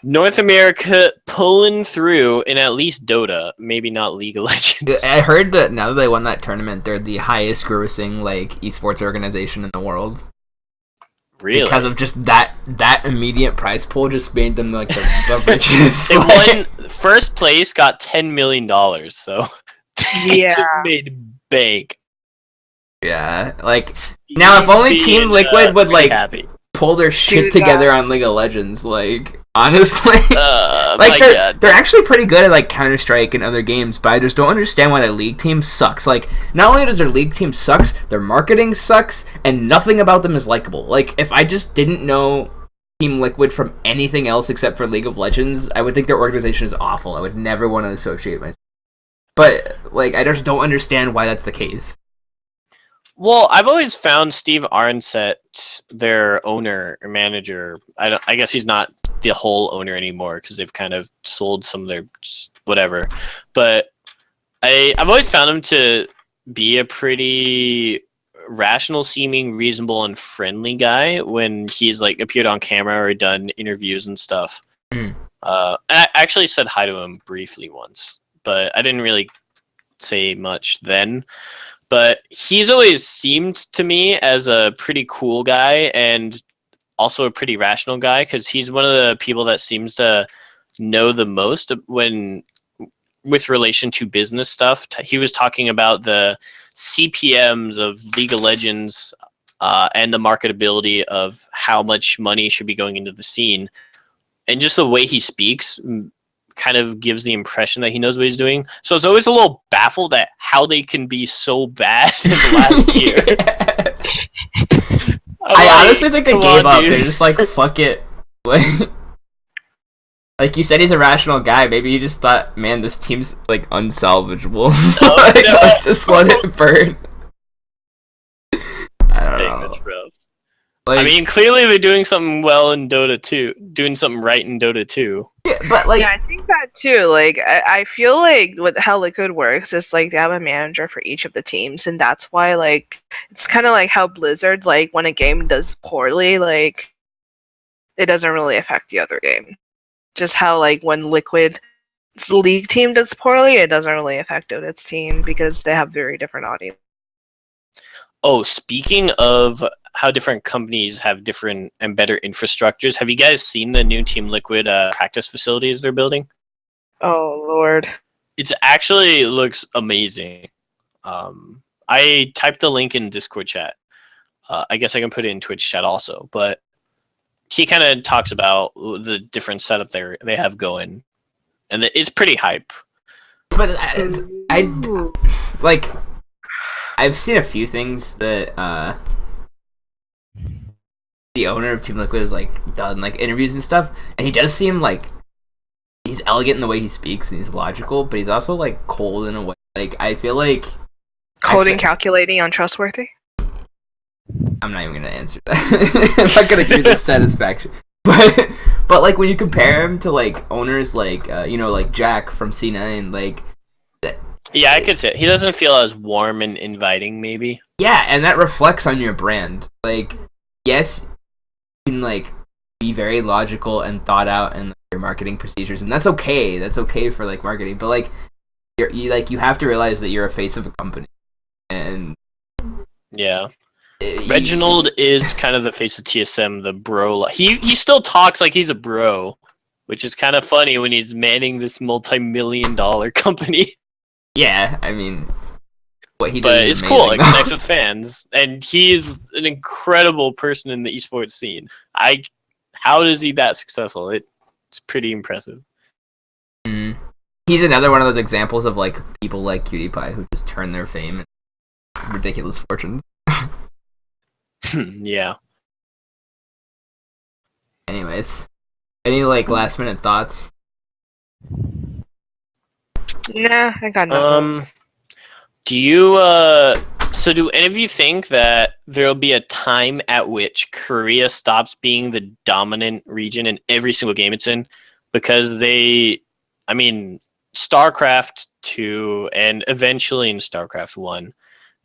North America pulling through in at least Dota, maybe not League of Legends. I heard that now that they won that tournament, they're the highest grossing like esports organization in the world. Really? Because of just that immediate price pool just made them like the richest. They won first place, got $10 million, so they Yeah. just made bank. Yeah, like now if only Team Liquid would pretty like happy. pull their shit Dude, together on League of Legends, like honestly, My like God. they're actually pretty good at like Counter Strike and other games, but I just don't understand why their league team sucks. Like not only does their league team sucks, their marketing sucks, and nothing about them is likable. Like if I just didn't know Team Liquid from anything else except for League of Legends, I would think their organization is awful. I would never want to associate myself. But like I just don't understand why that's the case. Well, I've always found Steve Arnset, their owner or manager. I guess he's not the whole owner anymore because they've kind of sold some of their whatever. But I've always found him to be a pretty rational seeming, reasonable, and friendly guy when he's like appeared on camera or done interviews and stuff. I actually said hi to him briefly once, but I didn't really say much then. But he's always seemed to me as a pretty cool guy and also a pretty rational guy because he's one of the people that seems to know the most when with relation to business stuff. He was talking about the CPMs of League of Legends and the marketability of how much money should be going into the scene. And just the way he speaks kind of gives the impression that he knows what he's doing. So it's always a little baffled at how they can be so bad in the last year. I honestly think they gave up. Dude. They're just like, fuck it. Like you said, he's a rational guy. Maybe he just thought, man, this team's like unsalvageable. Like, no. let's just let it burn. I don't Dang, know. that's rough. Like, I mean, clearly they're doing something well in Dota 2. Doing something right in Dota 2. yeah, but like, Yeah, I think that too. Like, I feel like how Liquid works is like they have a manager for each of the teams, and that's why like it's kind of like how Blizzard, like when a game does poorly, like it doesn't really affect the other game. Just how like when Liquid's league team does poorly, it doesn't really affect Dota's team because they have very different audience. Oh, speaking of how different companies have different and better infrastructures, have you guys seen the new Team Liquid practice facilities they're building? Oh Lord. It actually looks amazing. I typed the link in Discord chat. I guess I can put it in Twitch chat also, but he kind of talks about the different setup they have going, and it's pretty hype. but I like, I've seen a few things that the owner of Team Liquid has like done, like interviews and stuff, and he does seem like he's elegant in the way he speaks and he's logical, but he's also like cold in a way. Like I feel like Coding, calculating, untrustworthy. I'm not even gonna answer that. I'm not gonna give you the satisfaction. But like when you compare him to like owners like like Jack from C9, like Yeah, I could say he doesn't feel as warm and inviting, maybe. yeah, and that reflects on your brand. Like yes, you can like be very logical and thought out in your marketing procedures, and that's okay. That's okay for like marketing, but like you have to realize that you're a face of a company, and Yeah. Reginald is kind of the face of TSM, the bro. He still talks like he's a bro, which is kind of funny when he's manning this multi-million-dollar company. yeah, I mean, what he does But is it's cool. It amazing, connects with fans, and he's an incredible person in the esports scene. How is he that successful? It's pretty impressive. He's another one of those examples of like people like PewDiePie who just turn their fame into ridiculous fortunes. Yeah. Anyways, any like last minute thoughts? Nah, I got nothing. Do you so do any of you think that there'll be a time at which Korea stops being the dominant region in every single game it's in? Because StarCraft 2 and eventually in StarCraft 1,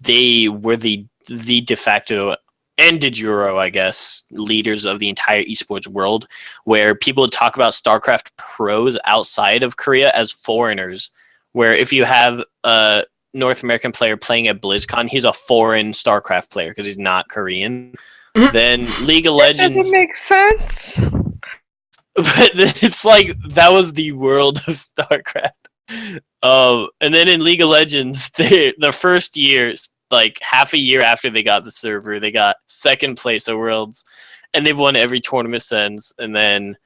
they were the de facto and de jure, I guess, leaders of the entire esports world, where people would talk about StarCraft pros outside of Korea as foreigners, where if you have a North American player playing at BlizzCon, he's a foreign StarCraft player because he's not Korean. Then League of That Legends. doesn't make sense. But it's like that was the world of StarCraft. And then in League of Legends, the first year, like half a year after they got the server, they got second place at Worlds, and they've won every tournament since. And then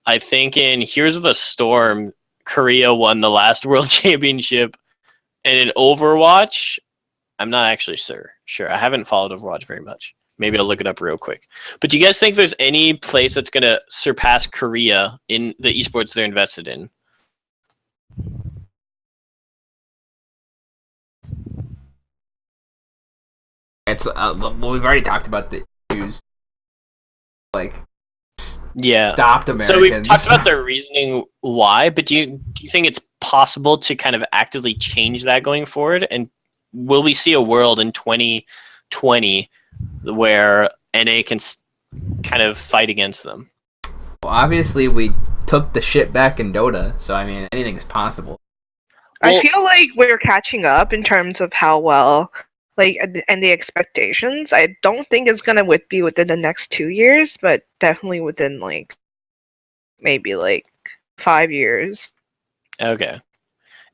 I think in Heroes of the Storm, Korea won the last World Championship, and in Overwatch, I'm not actually sure. I haven't followed Overwatch very much. Maybe I'll look it up real quick. But do you guys think there's any place that's going to surpass Korea in the esports they're invested in? It's well, we've already talked about the issues, like Yeah. stopped So we Americans. talked about their reasoning why, but do you think it's possible to kind of actively change that going forward? And will we see a world in 2020 where NA can kind of fight against them? Well, obviously, we took the shit back in Dota, so I mean, anything's possible. I Well- feel like we're catching up in terms of how well, like, and the expectations. I don't think it's gonna be within the next 2 years, but definitely within like maybe like 5 years. Okay.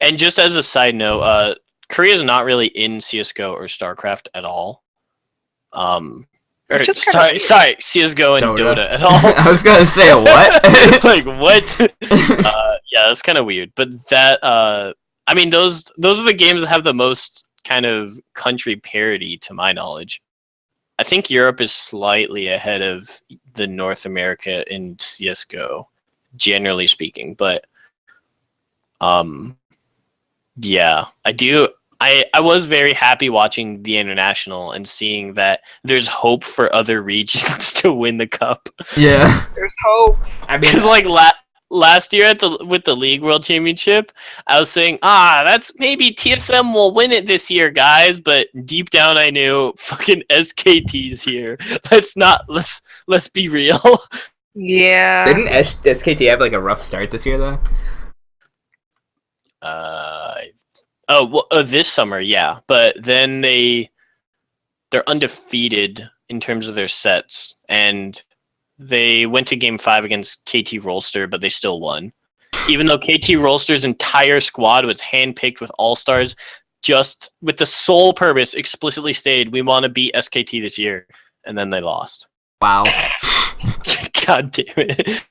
And just as a side note, Korea is not really in CS:GO or StarCraft at all. Which is kinda weird. Sorry, CS:GO and Dota at all. I was gonna say what? Like what? Yeah, that's kind of weird. But that, I mean, those are the games that have the most kind of country parity, to my knowledge. I think Europe is slightly ahead of the North America in CS:GO, generally speaking. But, yeah, I do. I was very happy watching the international and seeing that there's hope for other regions to win the cup. Yeah, There's hope. I mean, Because like last year with the League World Championship, I was saying, that's maybe TSM will win it this year, guys. But deep down, I knew fucking SKT's here. Let's be real. Yeah. didn't SKT have like a rough start this year though? This summer, yeah, but then they're undefeated in terms of their sets, and they went to Game 5 against KT Rolster, but they still won. Even though KT Rolster's entire squad was handpicked with all-stars, just with the sole purpose, explicitly stated, we want to beat SKT this year, and then they lost. Wow, God damn it.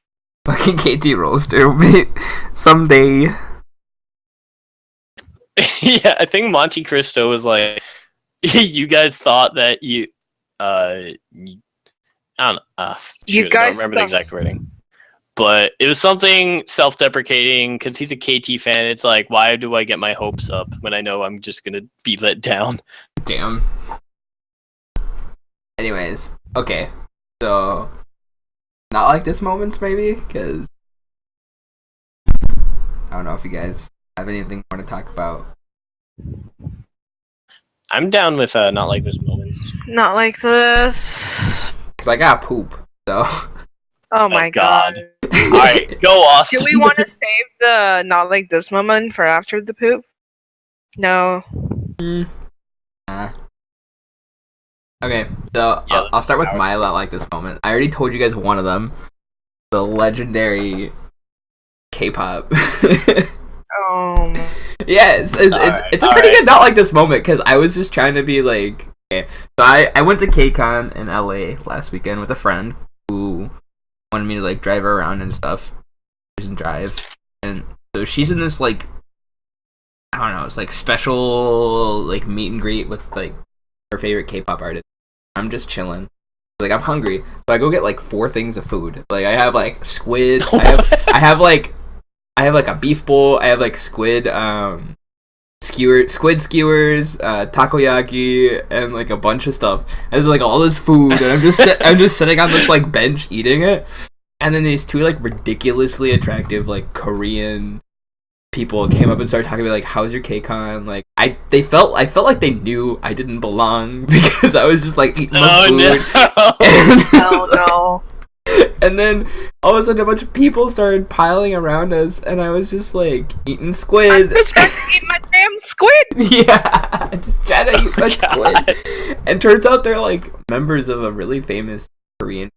fucking KT Roaster, mate. Someday. Yeah, I think Monte Cristo was like, you guys thought that I don't know. You I don't guys remember the thought- exact wording. But it was something self-deprecating because he's a KT fan. It's like, why do I get my hopes up when I know I'm just going to be let down? Damn. Anyways, okay. So, not like this moments maybe, because I don't know if you guys have anything more to talk about. I'm down with not like this moments. Not like this. Because I got poop, so. Oh my god. Alright, go Austin. Do we want to save the not like this moment for after the poop? No. Okay, so Yeah, I'll start with I would my not like this moment. I already told you guys one of them. The legendary K-pop. Oh. Yeah, it's a pretty alright. good not like this moment because I was just trying to be like, okay. So I went to KCON in LA last weekend with a friend who wanted me to like drive her around and stuff, and drive, and so she's in this like, I don't know, it's like special like meet and greet with like her favorite K-pop artist. I'm just chilling. Like I'm hungry, so I go get like 4 things of food. Like I have like squid. I have like a beef bowl. I have like squid skewers, takoyaki, and like a bunch of stuff. There's like all this food, and I'm just sitting on this like bench eating it. And then these 2 like ridiculously attractive like Korean people came up and started talking to me like, "How's your KCON?" Like I felt like they knew I didn't belong because I was just like eating my food. No. And, No, no. And then all of a sudden a bunch of people started piling around us, and I was just like eating I'm squid. just trying to eat my damn squid. Yeah, just trying to eat my God. squid. And turns out they're like members of a really famous Korean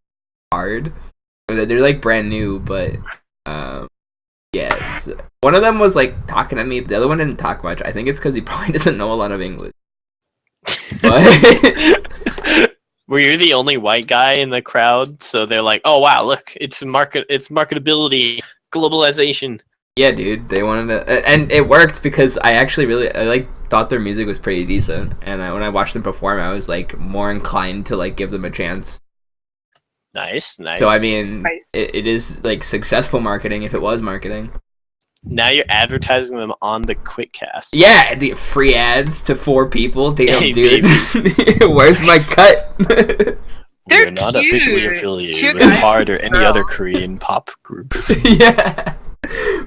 card. They're like brand new, but yeah. One of them was like talking to me, but the other one didn't talk much. I think it's because he probably doesn't know a lot of English. But Were you the only white guy in the crowd? So they're like, "Oh wow, look, it's marketability, globalization." yeah, dude, they wanted to, and it worked because I like thought their music was pretty decent, and when I watched them perform, I was like more inclined to like give them a chance. Nice, nice. So I mean, Nice. it is like successful marketing if it was marketing. Now you're advertising them on the QuickCast. Yeah, the free ads to 4 people. Damn, Hey, dude, where's my cut? We They're are not cute. officially affiliated Cute with guys. Hard or any other Korean pop group. Yeah.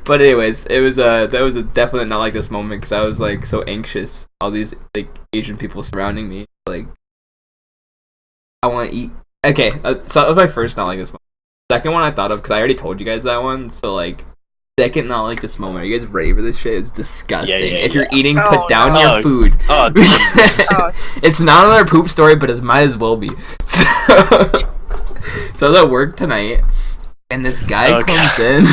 But anyways, it was that was a definite not like this moment because I was like so anxious. All these like Asian people surrounding me, like I want to eat. Okay, so that was my first not like this moment. Second one I thought of because I already told you guys that one. So like, second not like this moment. Are you guys ready for this shit? It's disgusting. Yeah, if you're eating, Oh, put down no. your food. Oh, Jesus. Oh. It's not another poop story, but it might as well be. So I was at work tonight, and this guy comes in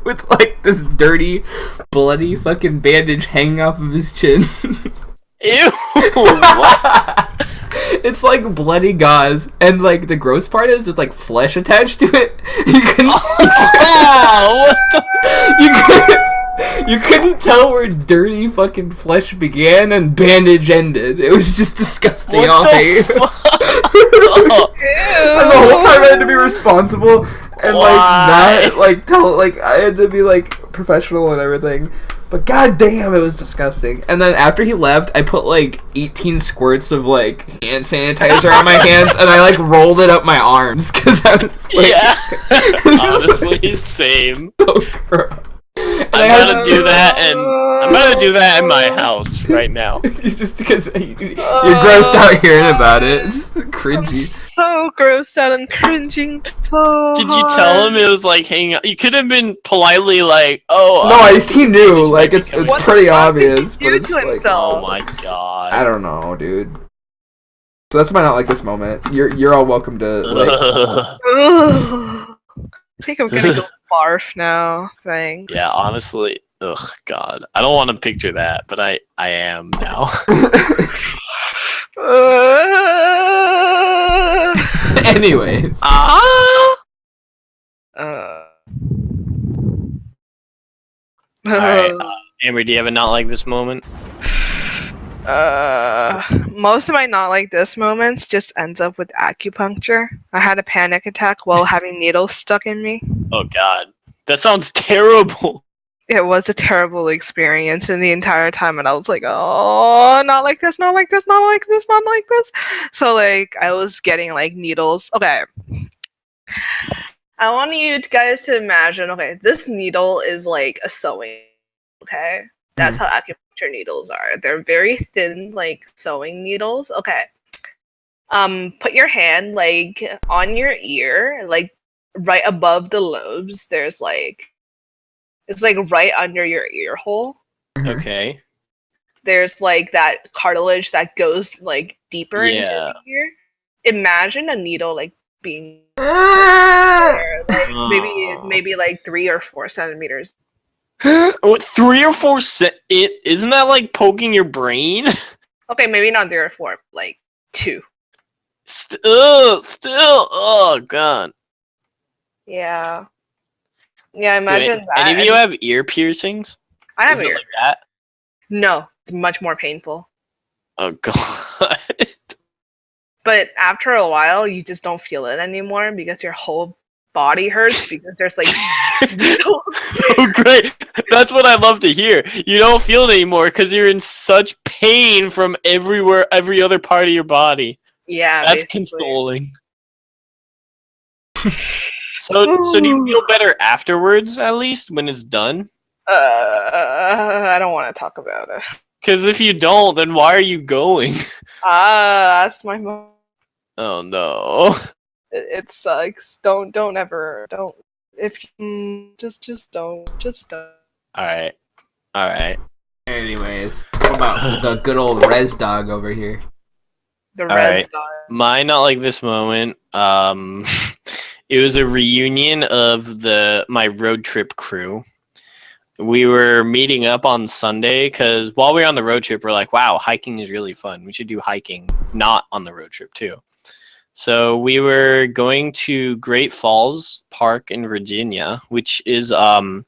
with like this dirty, bloody fucking bandage hanging off of his chin. Ew! What? It's like bloody gauze, and like the gross part is there's like flesh attached to it. You couldn't, Oh, what the? you couldn't tell where dirty fucking flesh began and bandage ended. It was just disgusting What all the day. fuck? Oh, And the whole time I had to be responsible and Why? like not like tell like I had to be like professional and everything. But goddamn, it was disgusting. And then after he left, I put like 18 squirts of like hand sanitizer on my hands, and I like rolled it up my arms because I was like, yeah. Honestly, same. so gross. And I I'm had gonna do that, and I'm gonna do that in my house right now. just because you're grossed out hearing about it. It's I'm cringy. so grossed out and cringing so Did you tell him it was like hanging out? You could have been politely like, "Oh, No, he knew. Like it's What the pretty fuck did he obvious, do but it's to like himself? oh my god." I don't know, dude. So that's my not like this moment. You're all welcome to like. Ugh. I think I'm gonna go barf now. Thanks. Yeah, honestly, ugh, God, I don't want to picture that, but I am now. Anyway, Ah. Uh, Alright, Amber, do you have a not like this moment? most of my not like this moments just ends up with acupuncture. I had a panic attack while having needles stuck in me. Oh God, that sounds terrible. It was a terrible experience, and the entire time, and I was like, "Oh, not like this, not like this, not like this, not like this." So, like, I was getting like needles. Okay, I want you guys to imagine. Okay, this needle is like a sewing. Okay, that's how acupuncture needles are. They're very thin, like sewing needles. Okay, put your hand like on your ear, like right above the lobes. There's like. It's like right under your ear hole. Okay. There's like that cartilage that goes like deeper into the ear. Imagine a needle like being there, like maybe like 3 or 4 centimeters. What, 3 or 4 isn't that like poking your brain? Okay, maybe not 3 or 4, like 2. Still, oh God. Yeah. Yeah, imagine that. Any of you have ear piercings? I have Is it ear. like that? No, it's much more painful. Oh God. But after a while, you just don't feel it anymore because your whole body hurts because there's like needles. Oh great. That's what I love to hear. You don't feel it anymore because you're in such pain from everywhere, every other part of your body. Yeah, That's basically. consoling. So do you feel better afterwards, at least, when it's done? I don't want to talk about it. Because if you don't, then why are you going? That's my mom. Oh no. It sucks. Don't ever don't. If you just don't All right. Anyways, what about the good old Res dog over here? The All res right. dog. Mine not like this moment. It was a reunion of my road trip crew. We were meeting up on Sunday because while we were on the road trip, we're like, wow, hiking is really fun. We should do hiking not on the road trip too. So we were going to Great Falls Park in Virginia, which is the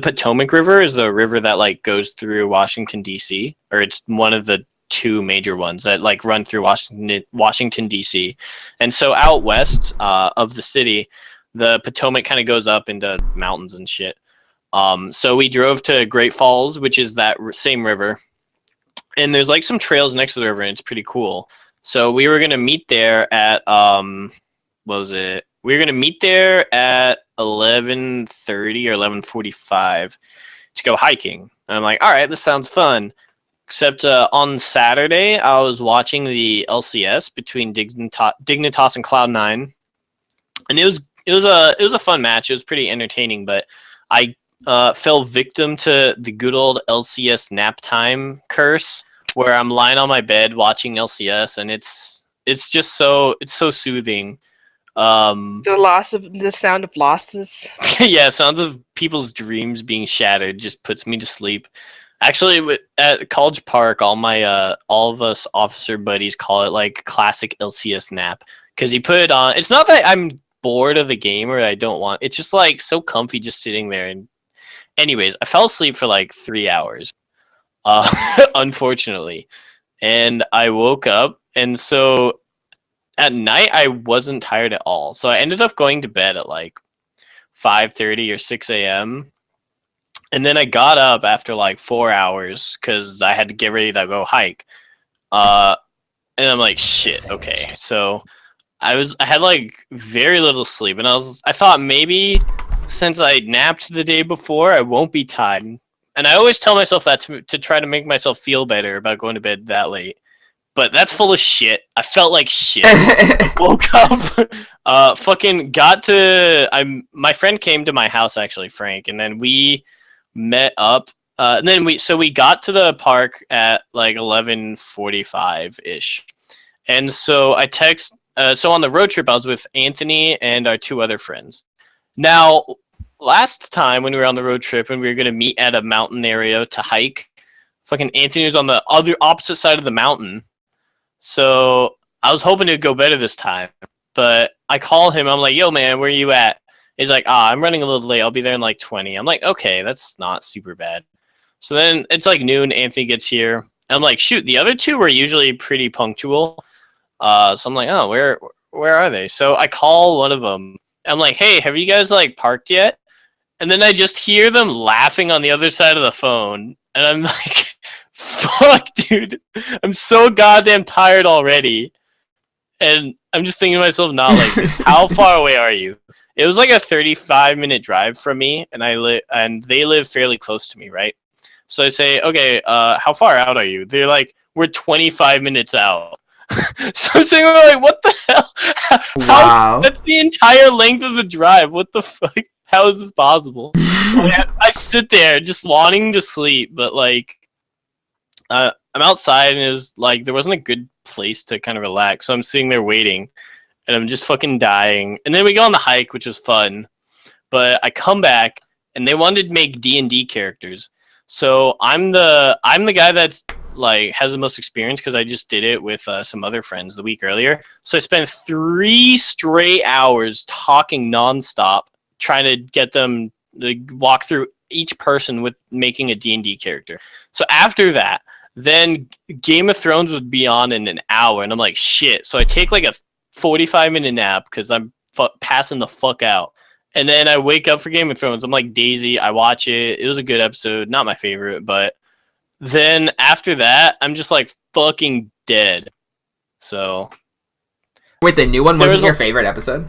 Potomac River is the river that like goes through Washington D.C. or it's one of the two major ones that like run through Washington D.C. And so out west of the city, the Potomac kind of goes up into mountains and shit. So we drove to Great Falls, which is that same river, and there's like some trails next to the river, and it's pretty cool. So we were gonna meet there at what was it? We were gonna meet there at 11:30 or 11:45 to go hiking. And I'm like, all right, this sounds fun. Except on Saturday, I was watching the LCS between Dignitas and Cloud9, and it was a fun match. It was pretty entertaining, but I fell victim to the good old LCS nap time curse, where I'm lying on my bed watching LCS, and it's just so soothing. The sound of losses. Yeah, sounds of people's dreams being shattered just puts me to sleep. Actually, at College Park, all of us officer buddies call it like classic LCS nap because you put it on. It's not that I'm bored of the game or I don't want. It's just like so comfy just sitting there. And anyways, I fell asleep for like 3 hours, unfortunately, and I woke up, and so at night I wasn't tired at all. So I ended up going to bed at like 5:30 or 6 a.m. And then I got up after like 4 hours because I had to get ready to go hike. And I'm like, shit, okay. So I had like very little sleep, and I thought maybe since I napped the day before, I won't be tired. And I always tell myself that to try to make myself feel better about going to bed that late. But that's full of shit. I felt like shit. Woke up, fucking got to. My friend came to my house actually, Frank, and then we met up. And then we got to the park at like 11:45 ish, and so I text. So on the road trip, I was with Anthony and our two other friends. Now, last time when we were on the road trip and we were gonna meet at a mountain area to hike, fucking Anthony was on the other opposite side of the mountain. So I was hoping it'd go better this time, but I call him. I'm like, "Yo, man, where you at?" He's like, I'm running a little late. I'll be there in like 20." I'm like, "Okay, that's not super bad." So then it's like noon. Anthony gets here. And I'm like, "Shoot, the other two were usually pretty punctual." So I'm like, "Oh, where are they?" So I call one of them. I'm like, "Hey, have you guys like parked yet?" And then I just hear them laughing on the other side of the phone, and I'm like, "Fuck, dude, I'm so goddamn tired already." And I'm just thinking to myself, not like this. How far away are you? It was like a 35-minute drive from me, and they live fairly close to me, right? So I say, okay, how far out are you? They're like, we're 25 minutes out. So I'm saying, like, what the hell? Wow. That's the entire length of the drive. What the fuck? How is this possible? I sit there just wanting to sleep, but like, I'm outside and it was like there wasn't a good place to kind of relax, so I'm sitting there waiting, and I'm just fucking dying. And then we go on the hike, which was fun, but I come back and they wanted to make D&D characters. So I'm the guy that's like has the most experience because I just did it with some other friends the week earlier. So I spent 3 straight hours talking nonstop, trying to get them to walk through each person with making a D&D character. So after that, then Game of Thrones would be on in an hour, and I'm like, shit. So I take like a 45-minute nap because I'm passing the fuck out. And then I wake up for Game of Thrones. I'm like Daisy. I watch it. It was a good episode. Not my favorite, but then after that, I'm just like fucking dead. So. Wait, the new one wasn't your favorite episode?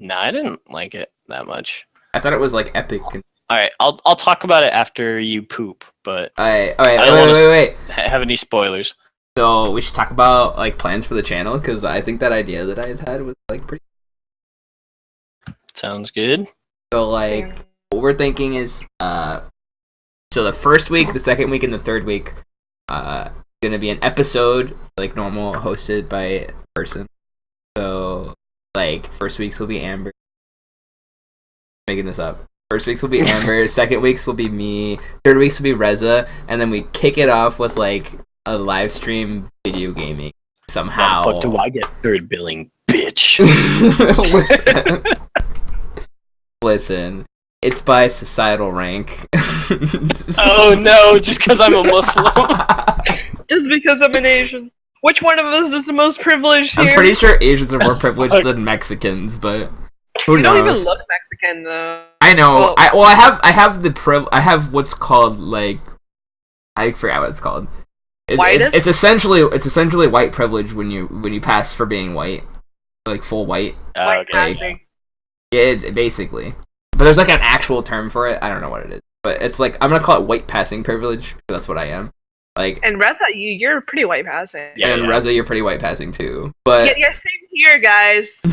Nah, I didn't like it that much. I thought it was like epic. All right, I'll talk about it after you poop, but All right, I don't want wait. to have any spoilers. So we should talk about like plans for the channel because I think that idea that I had was like pretty. Sounds good. So like, what we're thinking is, so the first week, the second week, and the third week, gonna be an episode like normal, hosted by a person. So like, first weeks will be Amber. Making this up. First weeks will be Amber. Second weeks will be me. Third weeks will be Reza, and then we kick it off with like a live stream video gaming somehow. How the fuck do I get third billing, bitch? Listen, it's by societal rank. Oh no, just because I'm a Muslim. Just because I'm an Asian. Which one of us is the most privileged here? I'm pretty sure Asians are more privileged than Mexicans, but who You knows? don't even look Mexican though. I know. Well- I have what's called like, I forgot what it's called. Whitest? It's essentially white privilege when you pass for being white, like full white. White Okay. passing. Yeah, it's basically. But there's like an actual term for it. I don't know what it is, but it's like, I'm gonna call it white passing privilege, because that's what I am. Like, And Reza, you're pretty white passing. Yeah, and yeah. Reza, you're pretty white passing too. But Yeah, same here, guys. All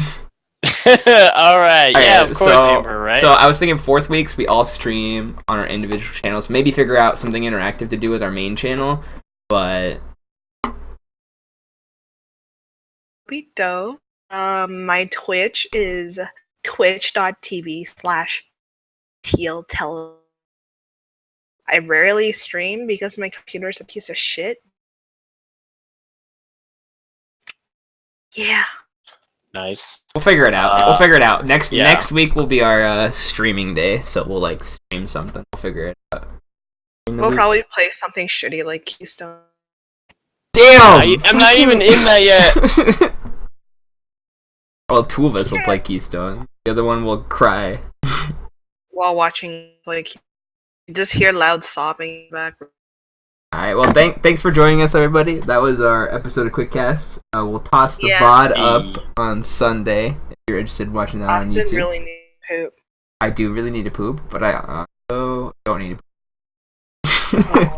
right. Yeah, Okay, of course, Amber, right? So I was thinking fourth weeks we all stream on our individual channels. Maybe figure out something interactive to do with our main channel. But Be dope. My Twitch is twitch.tv/tealtel. I rarely stream because my computer's a piece of shit. Yeah. Nice. we'll figure it out. Next yeah. next week will be our streaming day, so we'll like stream something. We'll figure it out. We'll probably play something shitty like Keystone. Damn! I'm not even in that yet. Well, two of us will play Keystone. The other one will cry. While watching, like, you just hear loud sobbing in the back. Alright, well, thanks for joining us, everybody. That was our episode of Quickcast. We'll toss the Yeah. VOD up on Sunday if you're interested in watching that on Austin YouTube. really needs poop. I do really need to poop, but I also don't need to poop.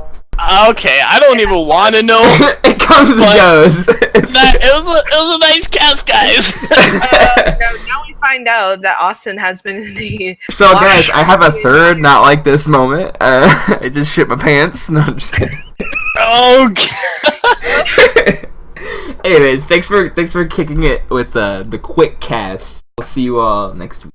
Okay, I don't even want to know. It comes and But- goes. It was a nice cast, guys. Now we find out that Austin has been in the. So, guys, I have a third not like this moment. I just shit my pants. No, I'm just kidding. Okay. Anyways, thanks for kicking it with the quick cast. We'll see you all next week.